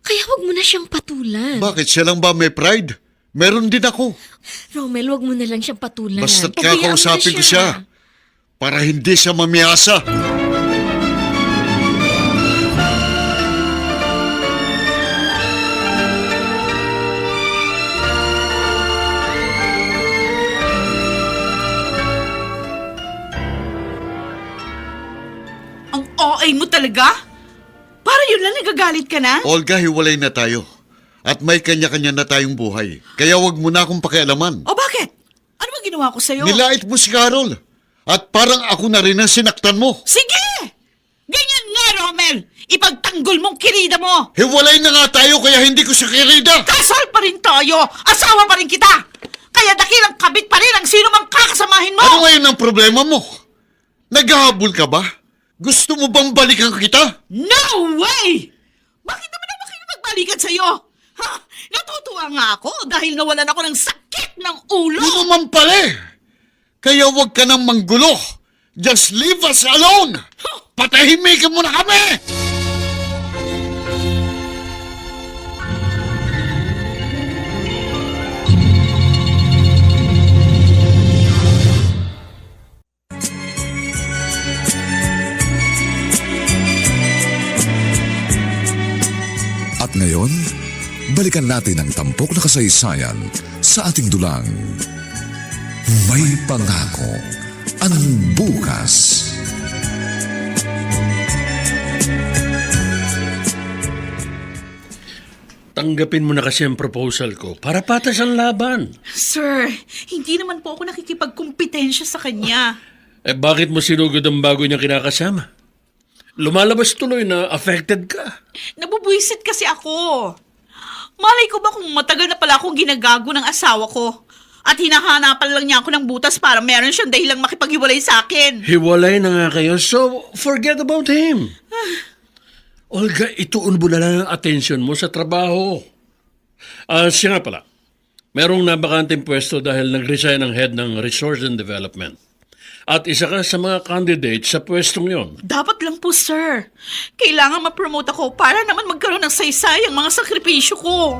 Kaya wag mo na siyang patulan. Bakit siya lang ba may pride? Meron din ako. Romel, wag mo na lang siyang patulan. Basta't Pabayaan mo na kakausapin ko siya. Para hindi siya mamiyasa. Ang OA mo talaga? Para yun lang nagagalit ka na? Olga, hiwalay na tayo. At may kanya-kanya na tayong buhay. Kaya wag mo na akong pakialaman. O bakit? Ano ba ginawa ko sa'yo? Nilait mo si Carol. At parang ako na rin ang sinaktan mo. Sige! Ganyan nga, Romel! Ipagtanggol mong kirida mo! Hiwalay na nga tayo kaya hindi ko siya kirida. Kasal pa rin tayo! Asawa pa rin kita! Kaya dakilang kabit pa rin ang sino mang kakasamahin mo! Ano ngayon ang problema mo? Naghahabol ka ba? Gusto mo bang balikan kita? No way! Bakit naman ako kayo magbalikan sa'yo? Ha? Natutuwa nga ako dahil nawalan ako ng sakit ng ulo! Ano naman pala eh? Kaya wag ka nang manggulo. Just leave us alone. Patahimikin mo na kami! At ngayon, balikan natin ang tampok na kasaysayan sa ating dulang. May pangako ang bukas. Tanggapin mo na kasi ang proposal ko para patas ang laban. Sir, hindi naman po ako nakikipagkumpetensya sa kanya. Eh bakit mo sinugod ang bago niya kinakasama? Lumalabas tuloy na affected ka. Nabubuisit kasi ako. Malay ko ba kung matagal na pala akong ginagago ng asawa ko at hinahanapan lang niya ako ng butas para meron siyang dahilang makipaghiwalay sa akin. Hiwalay na nga kayo, so forget about him. Olga, ituon mo na lang ang atensyon mo sa trabaho. Siya nga pala, merong nabakanteng pwesto dahil nag-resign ang head ng Resource and Development. At isa ka sa mga candidates sa pwestong yon. Dapat lang po, sir. Kailangan ma-promote ako para naman magkaroon ng saysay ang mga sakripisyo ko.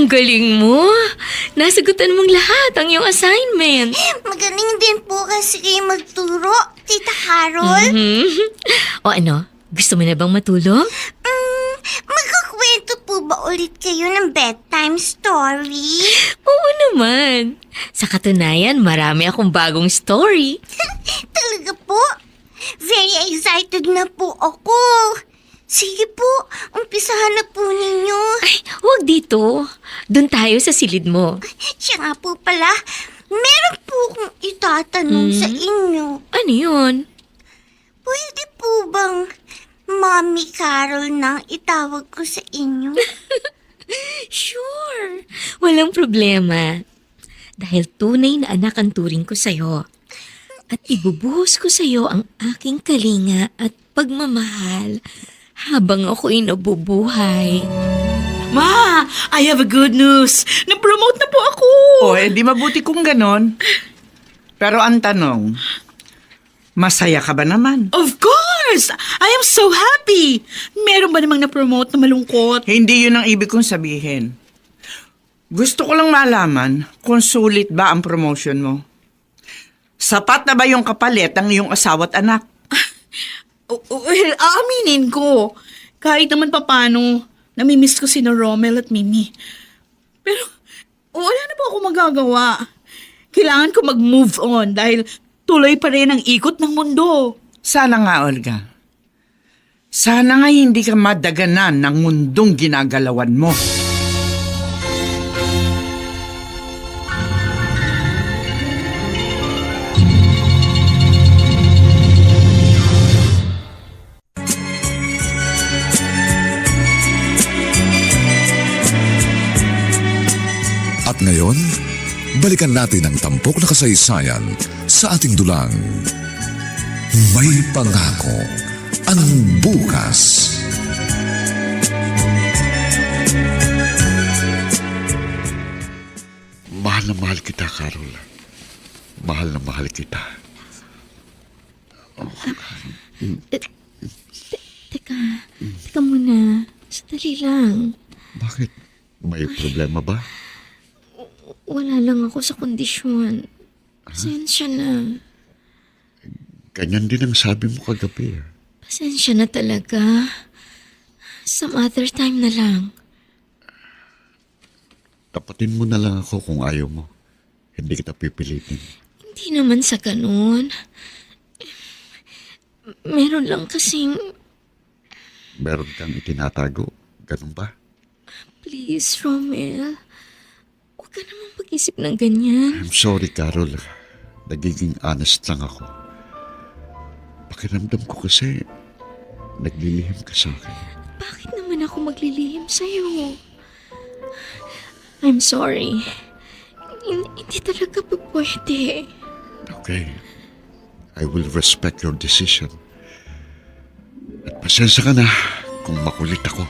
Ang galing mo. Nasagutan mong lahat ang iyong assignment. Magaling din po kasi kayo magturo, Tita Carol. O ano, gusto mo na bang matulog? Magkakwento po ba ulit kayo ng bedtime story? Oo naman. Sa katunayan, marami akong bagong story. Talaga po? Very excited na po ako. Sige po, umpisahan na po ninyo. Ay, huwag dito. Doon tayo sa silid mo. Siya nga po pala, meron po akong itatanong sa inyo. Ano yun? Pwede po bang Mommy Carol nang itawag ko sa inyo? Sure. Walang problema. Dahil tunay na anak ang turing ko sa'yo. At ibubuhos ko sa'yo ang aking kalinga at pagmamahal habang ako'y nabubuhay. Ma, I have a good news. Na-promote na po ako. O, di mabuti kung ganon. Pero ang tanong, masaya ka ba naman? Of course! I am so happy. Meron ba namang na-promote na malungkot? Hindi yun ang ibig kong sabihin. Gusto ko lang malaman kung sulit ba ang promotion mo. Sapat na ba yung kapalit ng iyong asawa't anak? Well, aaminin ko. Kahit naman papano, namimiss ko sina Romel at Mimi. Pero, wala na po ako magagawa. Kailangan ko mag-move on dahil tuloy pa rin ang ikot ng mundo. Sana nga, Olga. Sana nga hindi ka madaganan ng mundong ginagalawan mo. At ngayon, balikan natin ang tampok na kasaysayan sa ating dulang. May pangako ang bukas. Mahal na mahal kita, Carol. Mahal na mahal kita. Teka muna. Sandali lang. Bakit? May problema ba? Wala lang ako sa kondisyon. Pasensya na. Ganyan din ang sabi mo kagabi. Pasensya na talaga. Some other time na lang. Tapatin mo na lang ako kung ayaw mo. Hindi kita pipilitin. Hindi naman sa ganun. Meron lang kasing... Meron kang itinatago. Ganun ba? Please, Romel. Huwag ka naman mag-isip ng ganyan. I'm sorry, Carol. Nagiging honest lang ako. Pakiramdam ko kasi naglilihim ka sa akin. Bakit naman ako maglilihim sa'yo? I'm sorry. Hindi talaga pa pwede. Okay. I will respect your decision. At pasensya ka na kung makulit ako.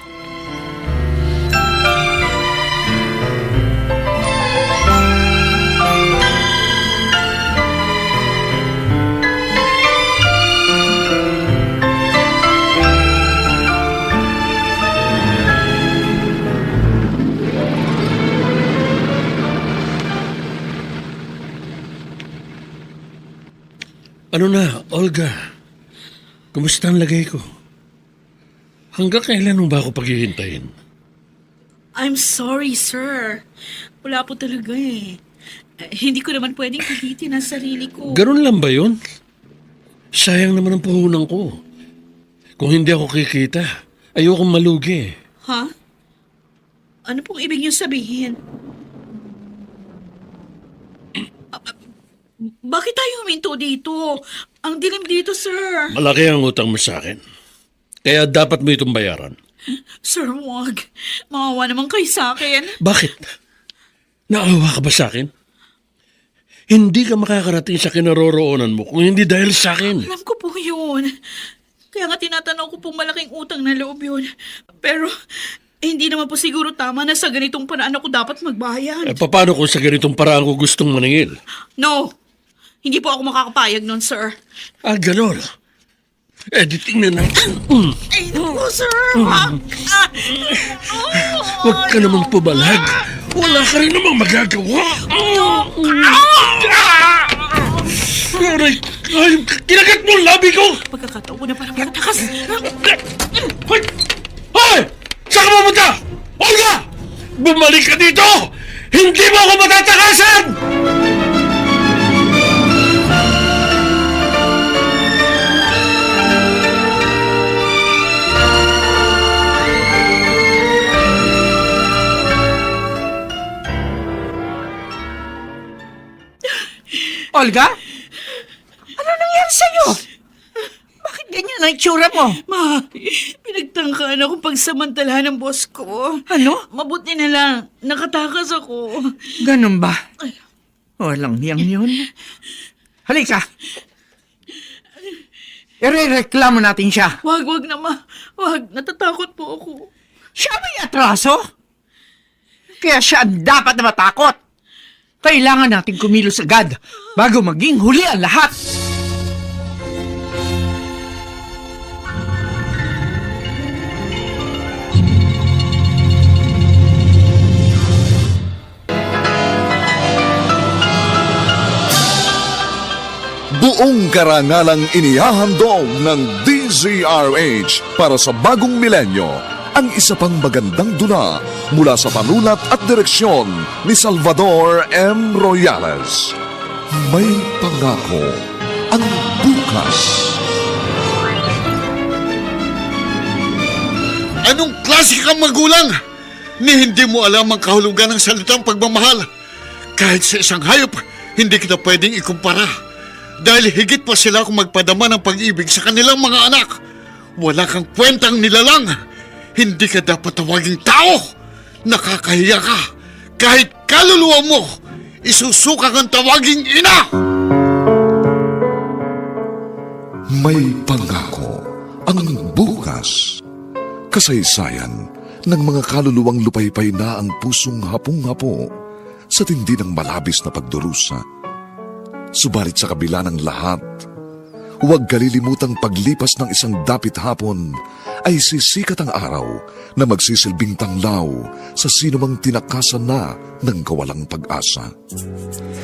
Ano na, Olga? Kumusta ang lagay ko? Hanggang kailan mo ba ako paghihintayin? I'm sorry, sir. Wala po talaga eh. Hindi ko naman pwedeng pilitin ang sarili ko. Ganun lang ba yun? Sayang naman ang puhunan ko. Kung hindi ako kikita, ayokong malugi. Ha? Ano pong ibig niyo sabihin? Bakit tayo huminto dito? Ang dilim dito, sir. Malaki ang utang mo sa akin. Kaya dapat mo itong bayaran. Sir, wag. Maawa naman kayo sa akin. Bakit? Naawa ka ba sa akin? Hindi ka makakarating sa kinaroroonan mo kung hindi dahil sa akin. Alam ko po yun. Kaya nga tinatanaw ko pong malaking utang na loob yun. Pero hindi naman po siguro tama na sa ganitong paraan ako dapat magbayad. Paano kung sa ganitong paraan ko gustong maningil? No. Hindi po ako makakapayag nun, sir. Ganon. Editing na natin. Ay, naku, sir. Wag. Huwag ka naman pubalag. Wala ka rin namang magagawa. Aray! Ay, kinagat mo ang labi ko! Pagkakataon ko na para makatakas. Hoy! Hoy! Saan ka pumunta? Olga! Bumalik ka dito! Hindi mo ako matatakasan! Olga? Ano nangyari sa'yo? Bakit ganyan ang itsura mo? Ma, pinagtangkaan akong pagsamantala ng boss ko. Ano? Mabuti na lang, nakatakas ako. Ganun ba? Walang niyang yun. Halika. Irereklamo natin siya. Wag na ma. Wag, natatakot po ako. Siya may atraso? Kaya siya ang dapat na matakot. Kailangan natin kumilos agad bago maging huli ang lahat. Buong karangalang inihahandog ng DZRH para sa bagong milenyo ang isa pang magandang dula mula sa panulat at direksyon ni Salvador M. Royales. May pangako ang bukas. Anong klase kang magulang? Ni hindi mo alam ang kahulugan ng salitang pagmamahal. Kahit sa isang hayop, hindi kita pwedeng ikumpara. Dahil higit pa sila kung magpadama ng pag-ibig sa kanilang mga anak. Wala kang kwentang nilalang. Hindi ka dapat tawaging tao. Nakakahiya ka. Kahit kaluluwa mo, isusuka kang tawaging ina. May pangako ang bukas. Kasaysayan ng mga kaluluwang lupaypay na ang pusong hapong-hapo sa tindi ng malabis na pagdurusa. Subalit sa kabila ng lahat, huwag kalilimutang paglipas ng isang dapit hapon ay sisikat ang araw na magsisilbing tanglaw sa sinumang tinakasan na ng kawalang pag-asa.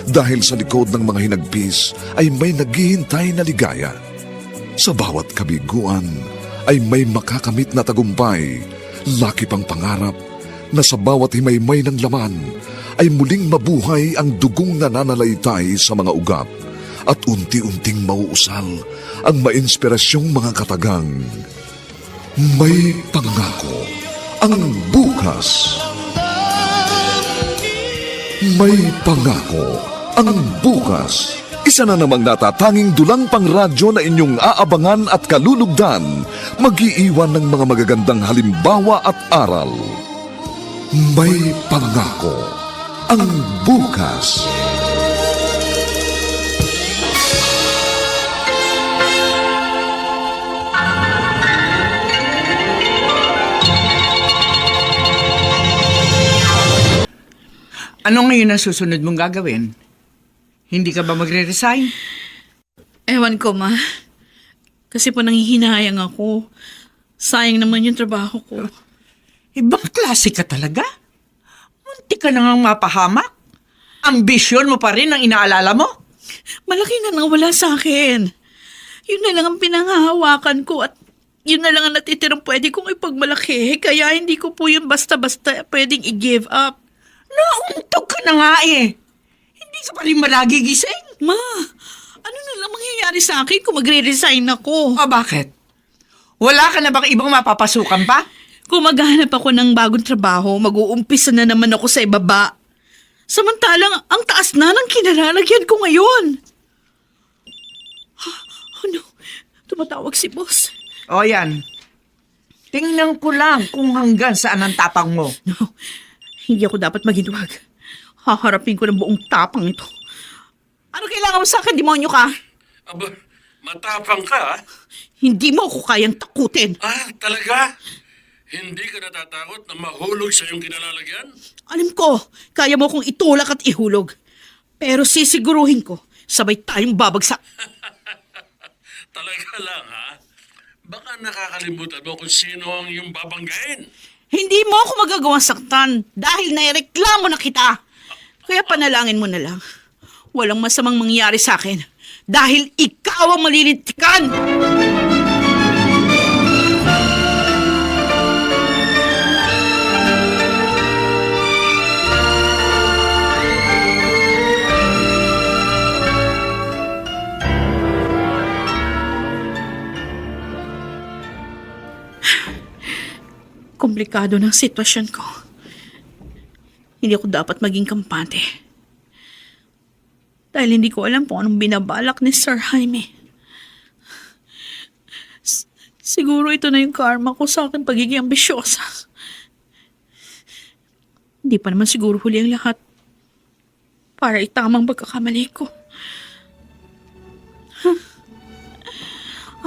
Dahil sa likod ng mga hinagpis ay may naghihintay na ligaya. Sa bawat kabiguan ay may makakamit na tagumpay, laki pang pangarap na sa bawat himaymay ng laman ay muling mabuhay ang dugong nananalaytay sa mga ugat at unti-unting mauusal ang mainspirasyong mga katagang. May pangako ang bukas. May pangako ang bukas. Isa na namang natatanging dulang pangradyo na inyong aabangan at kalulugdan, mag-iiwan ng mga magagandang halimbawa at aral. May pangako ang bukas. Ano ngayon ang susunod mong gagawin? Hindi ka ba magre-resign? Ewan ko, ma. Kasi po nanghihinayang ako. Sayang naman yung trabaho ko. Ibang klase ka talaga? Munti ka na ngang mapahamak. Ambisyon mo pa rin ang inaalala mo? Malaki na nawala sa akin. Yun na lang ang pinanghahawakan ko at yun na lang ang natitirang pwede kong ipagmalaki. Kaya hindi ko po yun basta-basta pwedeng i-give up. Nauntog ka na nga eh. Hindi ka pa rin malagigising. Ma, ano na lang mangyayari sa akin kung magre-resign ako? O bakit? Wala ka na bang ibang mapapasukan pa? Kung maghahanap ako ng bagong trabaho, mag-uumpisa na naman ako sa ibaba. Samantalang, ang taas na ng kinalalagyan ko ngayon. Ano? Tumatawag si boss. O yan. Tingnan ko lang kung hanggang saan ang tapang mo. No, hindi ako dapat maginwag. Haharapin ko ng buong tapang ito. Ano kailangan mo sa akin, demonyo ka? Aba, matapang ka, ah. Hindi mo ako kayang takutin. Ah, talaga? Hindi ka natatakot na mahulog sa iyong kinalalagyan? Alam ko, kaya mo kong itulak at ihulog. Pero sisiguruhin ko, sabay tayong babagsak. Talaga lang, ha? Baka nakakalimutan mo kung sino ang iyong babanggain. Hindi mo ako magagawang saktan dahil naireklamo na kita. Kaya panalangin mo na lang. Walang masamang mangyari sa akin dahil ikaw ang malilintikan. Komplikado ng sitwasyon ko. Hindi ako dapat maging kampante. Dahil hindi ko alam kung anong binabalak ni Sir Jaime. Siguro ito na yung karma ko sa akin pagiging ambisyosa. Hindi pa naman siguro huli ang lahat para itamang pagkakamali ko.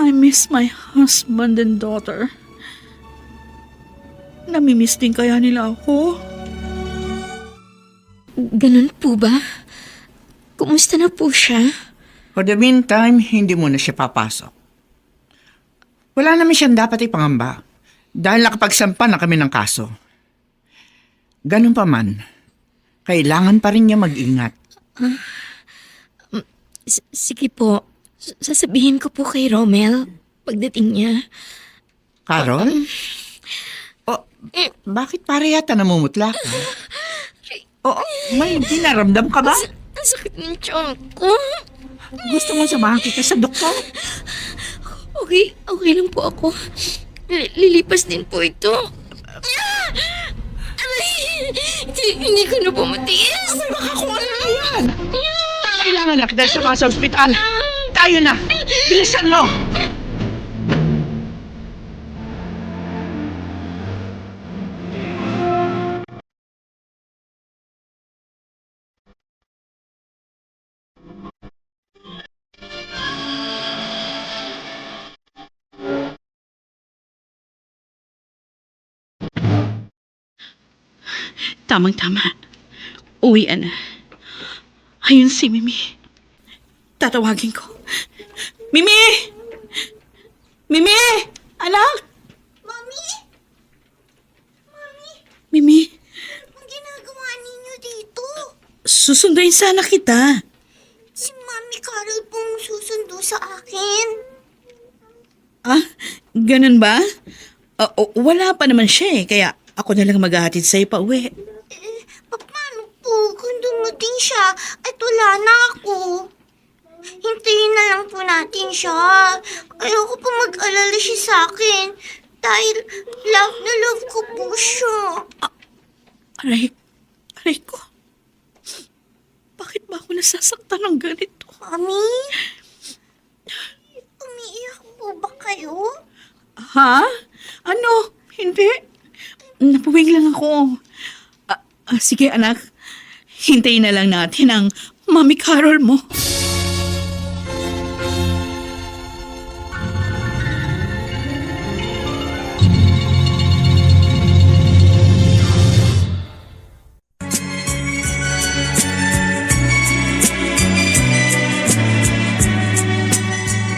I miss my husband and daughter. Namimiss din kaya nila ako? Ganun po ba? Kumusta na po siya? For the meantime, hindi mo na siya papasok. Wala naman siyang dapat ipangamba dahil nakapagsampa na kami ng kaso. Ganun pa man, kailangan pa rin niya mag-ingat. Sige po. Sasabihin ko po kay Romel pagdating niya. Carol? Bakit para yata namumutla ka? Oo, may dinaramdam ka ba? Ang sakit ng tiyan ko. Gusto mo samahan kita sa doktor? Okay lang po ako. Lilipas din po ito. Aray! Hindi ko na po matiis. Baka kung ano na yan. Kailangan na kita sa ospital. Tayo na. Bilisan mo. Tamang-tama. Uwian na. Ayun si Mimi. Tatawagin ko. Mimi! Mimi! Anak! Mami? Mami, Mimi, ang ginagawa ninyo dito? susunduin sana kita. Si Mami Carol pong susundo sa akin. Ah, ganun ba? Wala pa naman siya kaya ako na lang maghahatid sa'yo pa uwi. Paano po kung dumating siya at wala na ako? Hintayin na lang po natin siya. Ayoko po mag-alala siya sa akin dahil love na love ko po siya. Aray ko. Bakit ba ako nasasaktan ng ganito? Mami? Umiiyak po ba kayo? Ha? Ano? Hindi. Napuwing lang ako. Sige anak, hintayin na lang natin ang Mami Carol mo.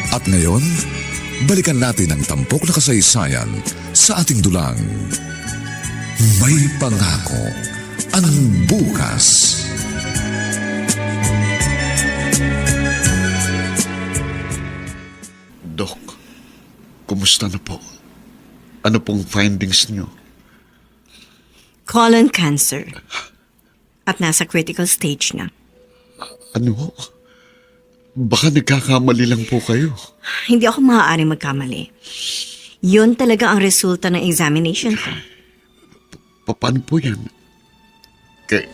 At ngayon, balikan natin ang tampok na kasaysayan sa ating dulang. May pangako ang bukas. Dok, kumusta na po? Ano pong findings niyo? Colon cancer. At nasa critical stage na. Ano? Baka nagkakamali lang po kayo. Hindi ako maaaring magkamali. Yun talaga ang resulta ng examination ko. Paano po yan?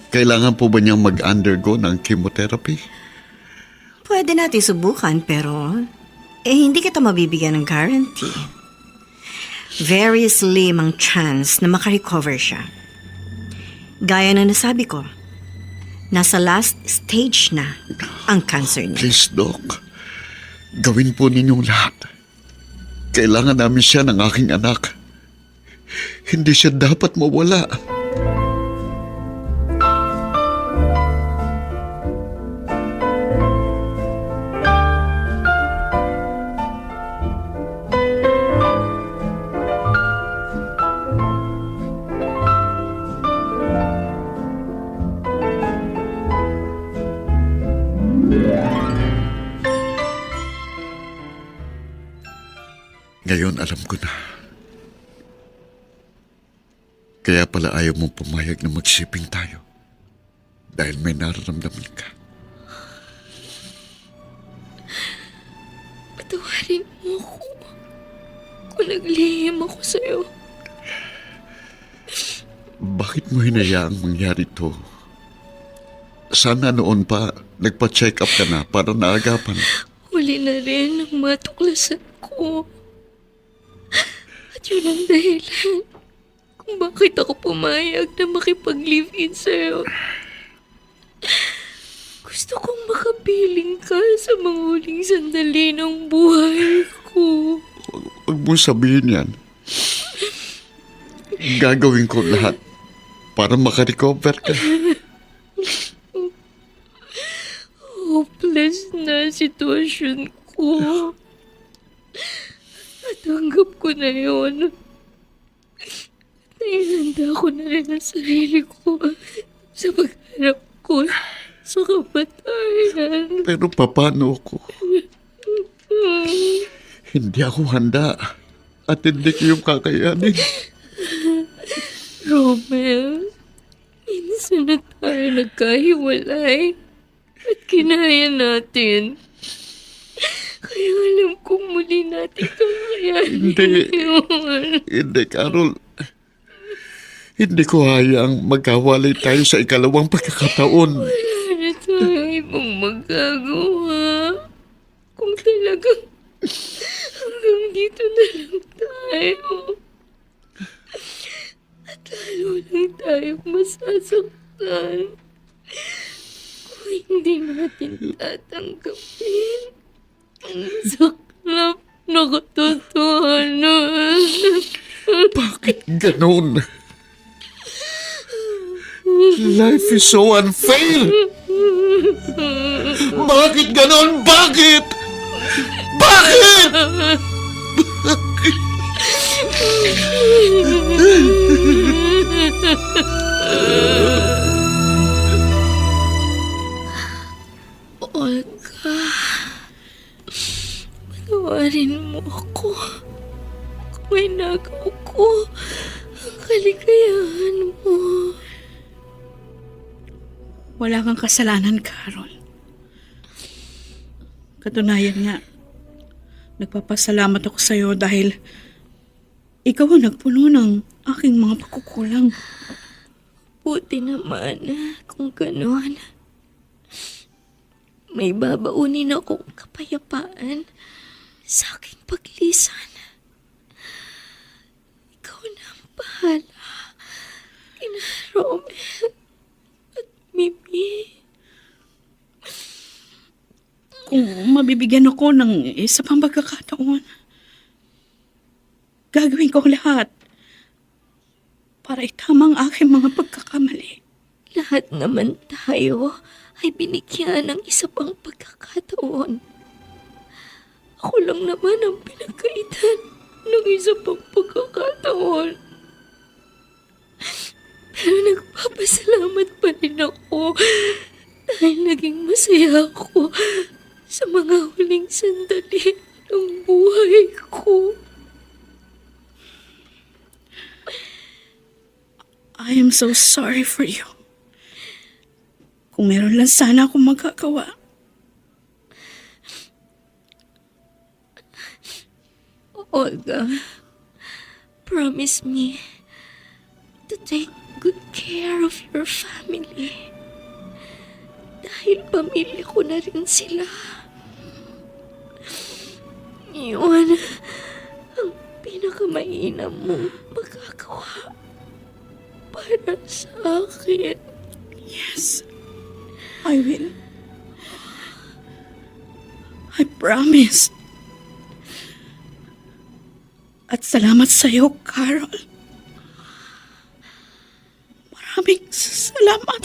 Kailangan po ba niyang mag-undergo ng chemotherapy? Pwede natin subukan pero hindi kita mabibigyan ng guarantee. Very slim ang chance na makarecover siya. Gaya na nasabi ko, nasa last stage na ang cancer niya. Please, Doc. Gawin po ninyong lahat. Kailangan namin siya ng aking anak. Hindi siya dapat mawala. Ngayon alam ko na. Kaya pala ayaw mong pumayag na mag-shipping tayo. Dahil may nararamdaman ka. Patawarin mo ako kung naglihim ako sa'yo. Bakit mo hinayaang mangyari to? Sana noon pa nagpa-check up ka na para naagapan. Huli na rin ang matuklasan ko. At yun ang dahilan kung bakit ako pumayag na makipag-live-in sa'yo. Gusto kong makapiling ka sa mga huling sandali ng buhay ko. Huwag mo sabihin yan. Gagawin ko lahat para makarecover ka. Hopeless na sitwasyon ko. Natanggap ko na yun. Naihanda ko na rin ang sarili ko sa pagharap ko sa kamatayan. Pero paano ako? Hindi ako handa at hindi ko yung kakayanin. Romel, minsan na tayo nagkahiwalay at kinaya natin. Kaya alam kong muli natin kakayanin yun. Hindi, Carol. Hindi ko hayaang magkawalay tayo sa ikalawang pagkakataon. Wala na tayo ibang magagawa. Kung talagang hanggang dito na lang tayo. At lalo lang tayo masasaktan. Kung hindi natin tatanggapin ang saklap na katotohanan. Bakit ganun? Life is so unfair! Bakit ganun? Bakit? Bakit? Olga, patawarin mo ako kung inagaw ko ang kaligayahan mo. Wala kang kasalanan, Carol. Katunayan nga, nagpapasalamat ako sa'yo dahil ikaw ang nagpuno ng aking mga pagkukulang. Buti naman kung gano'n. May babaunin akong kapayapaan sa aking paglisan. Ikaw na ang bahala kina Romel at Mimi. Kung mabibigyan ako ng isa pang pagkakataon, gagawin ko ang lahat para itama ang aking mga pagkakamali. Lahat naman tayo ay binigyan ng isa pang pagkakataon. Ako lang naman ang pinagkaitan ng isa pang pagkakataon. Pero nagpapasalamat pa rin ako dahil naging masaya ako sa mga huling sandali ng buhay ko. I am so sorry for you. Kung meron lang sana akong magagawa. Olga, promise me to take good care of your family. Dahil pamilya ko na rin sila. Yun ang pinakamainam mong magagawa para sa akin. Yes, I will. I promise. At salamat sa iyo, Carol. Maraming salamat.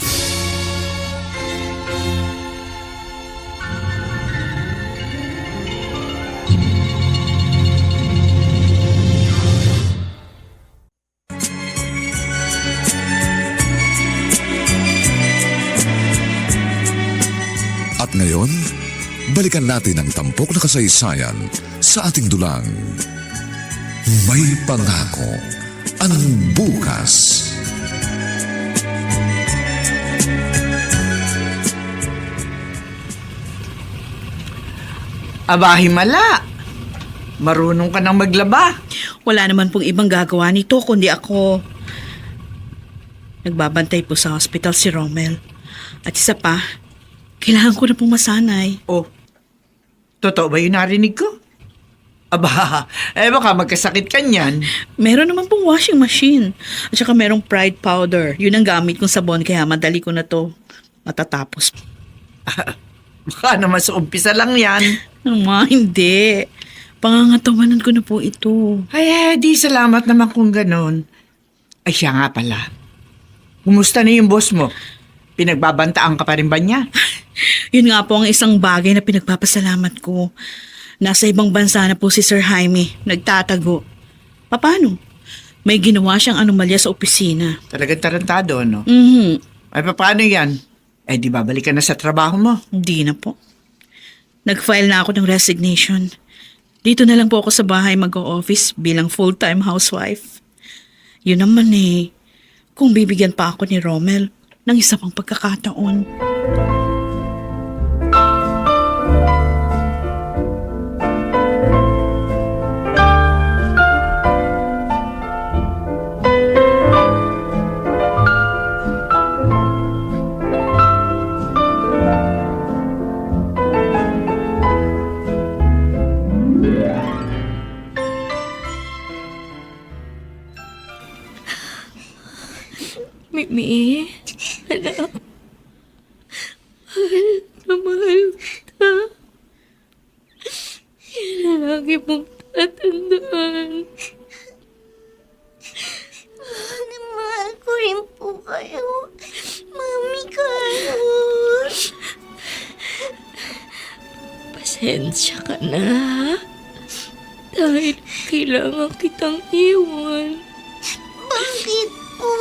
At ngayon, balikan natin ang tampok na kasaysayan sa ating dulang. May pangako ang bukas. Aba, himala. Marunong ka nang maglaba. Wala naman pong ibang gagawa nito kundi ako. Nagbabantay po sa hospital si Romel. At isa pa, kailangan ko na pong masanay. Oh, totoo ba yung narinig ko? Aba, baka magkasakit ka niyan. Meron naman pong washing machine. At saka merong Pride powder. Yun ang gamit kong sabon kaya madali ko na to matatapos. Baka naman sa umpisa lang yan. Hindi. Pangangatawanan ko na po ito. Ay, di salamat naman kung ganon. Ay, siya nga pala. Kumusta na yung boss mo? Pinagbabantaan ka pa rin ba niya? Yun nga po ang isang bagay na pinagpapasalamat ko. Nasa ibang bansa na po si Sir Jaime. Nagtatago. Paano? May ginawa siyang anomalya sa opisina. Talagang tarantado, no? Mhm. Ay, paano yan? Eh, di babalik ka na sa trabaho mo? Hindi na po. Nag-file na ako ng resignation. Dito na lang po ako sa bahay mag-o-office bilang full-time housewife. Yun naman kung bibigyan pa ako ni Romel ng isa pang pagkakataon. Mimi, anak. Mahal na mahal kita. Yan ang lagi mong tatandaan. Mahal ko rin po kayo. Mami Carlos. Pasensya ka na. Dahil kailangan kitang iwan. Bakit po?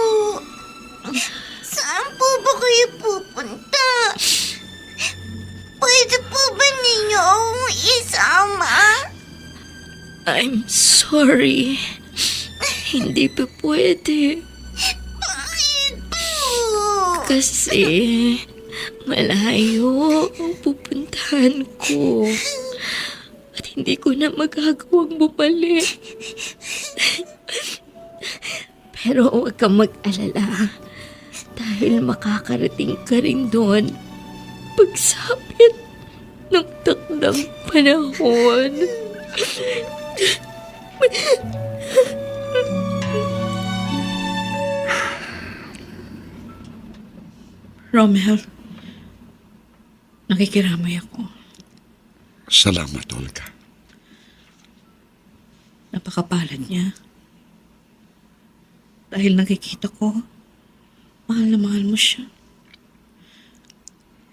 Saan po ba kayo pupunta? Pwede po ba ninyo akong isama? I'm sorry. Hindi pa pwede. Bakit po? Kasi malayo ang pupuntahan ko. At hindi ko na magagawang bumalik. Pero huwag kang mag-alala. Dahil makakarating ka rin doon pagsapit ng takdang panahon. Romel, nakikiramay ako. Salamat, Olga. Napakapalad niya. Dahil nakikita ko, mahal na mahal mo siya.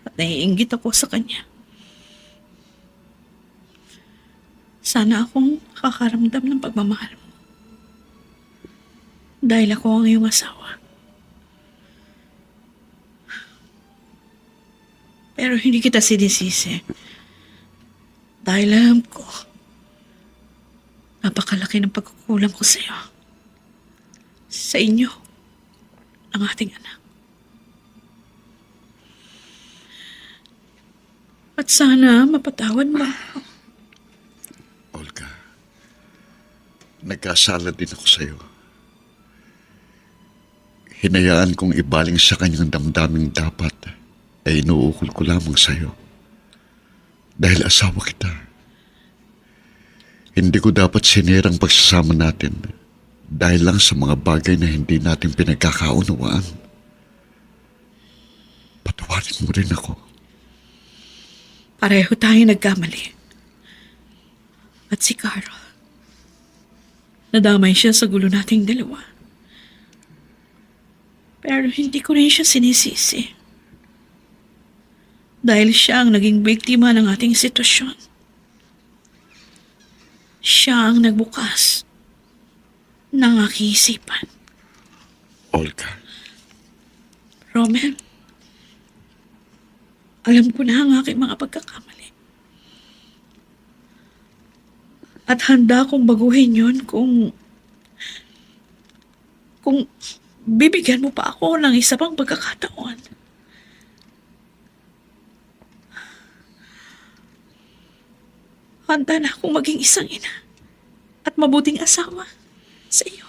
At naiinggit ako sa kanya. Sana akong makakaramdam ng pagmamahal mo. Dahil ako ang iyong asawa. Pero hindi kita sinisisi. Dahil alam ko, napakalaki ng pagkukulang ko sa iyo. Sa inyo, ang ating anak. At sana mapatawad mo ako. Olga, nagkasala din ako sa iyo. Hinayaan kong ibaling sa kanyang damdaming dapat ay inuukol ko lamang sa iyo. Dahil asawa kita. Hindi ko dapat sinirang pagsasama natin dahil lang sa mga bagay na hindi natin pinagkakaunawaan. Patawarin mo rin ako. Pareho tayo nagkamali. At si Carl, nadamay siya sa gulo nating dalawa. Pero hindi ko rin siya sinisisi. Dahil siya ang naging biktima ng ating sitwasyon. Siya ang nagbukas ng aking isipan. Olga, Romel, alam ko na ang aking mga pagkakamali. At handa kong baguhin yun kung bibigyan mo pa ako ng isa pang pagkakataon. Handa na akong maging isang ina at mabuting asawa sa iyo.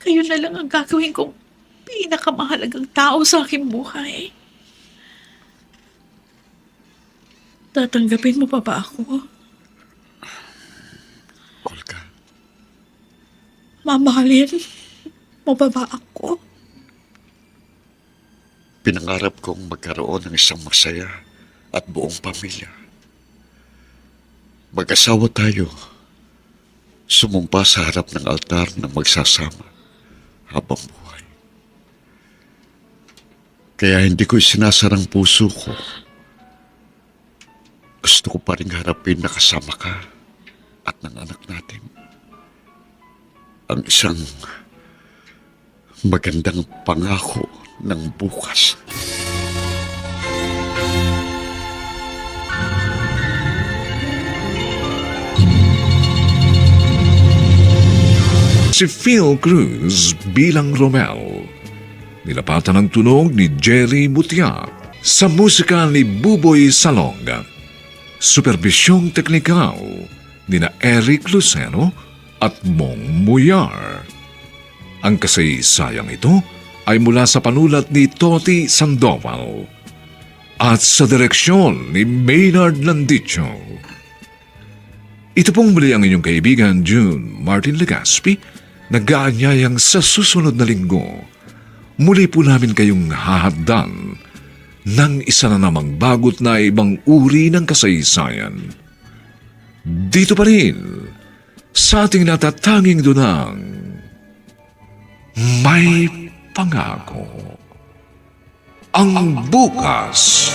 Kayo na lang ang gagawin kong pinakamahalagang tao sa aking buhay. Tatanggapin mo pa ba ako? Olga, Mamahalin mo ba ako? pinangarap kong magkaroon ng isang masaya at buong pamilya. Mag-asawa tayo, sumumpa sa harap ng altar na magsasama habang buhay. Kaya hindi ko isinasarang puso ko. Gusto ko pa rin harapin na kasama ka at ng anak natin. Ang isang magandang pangako ng bukas. Si Phil Cruz bilang Romel. Nilapatan ang tunog ni Jerry Mutia sa musika ni Buboy Salonga. Superbisyong teknikal ni na Eric Lucero at Mong Muyar. Ang kasaysayang ito ay mula sa panulat ni Toti Sandoval at sa direksyon ni Maynard Landicho. Ito pong muli ang inyong kaibigan June Martin Legaspi, nag-aanyayang sa susunod na linggo. Muli po namin kayong hahaddan ng isa na namang bagot na ibang uri ng kasaysayan. Dito pa rin, sa ating natatanging dunang, may pangako. Ang bukas.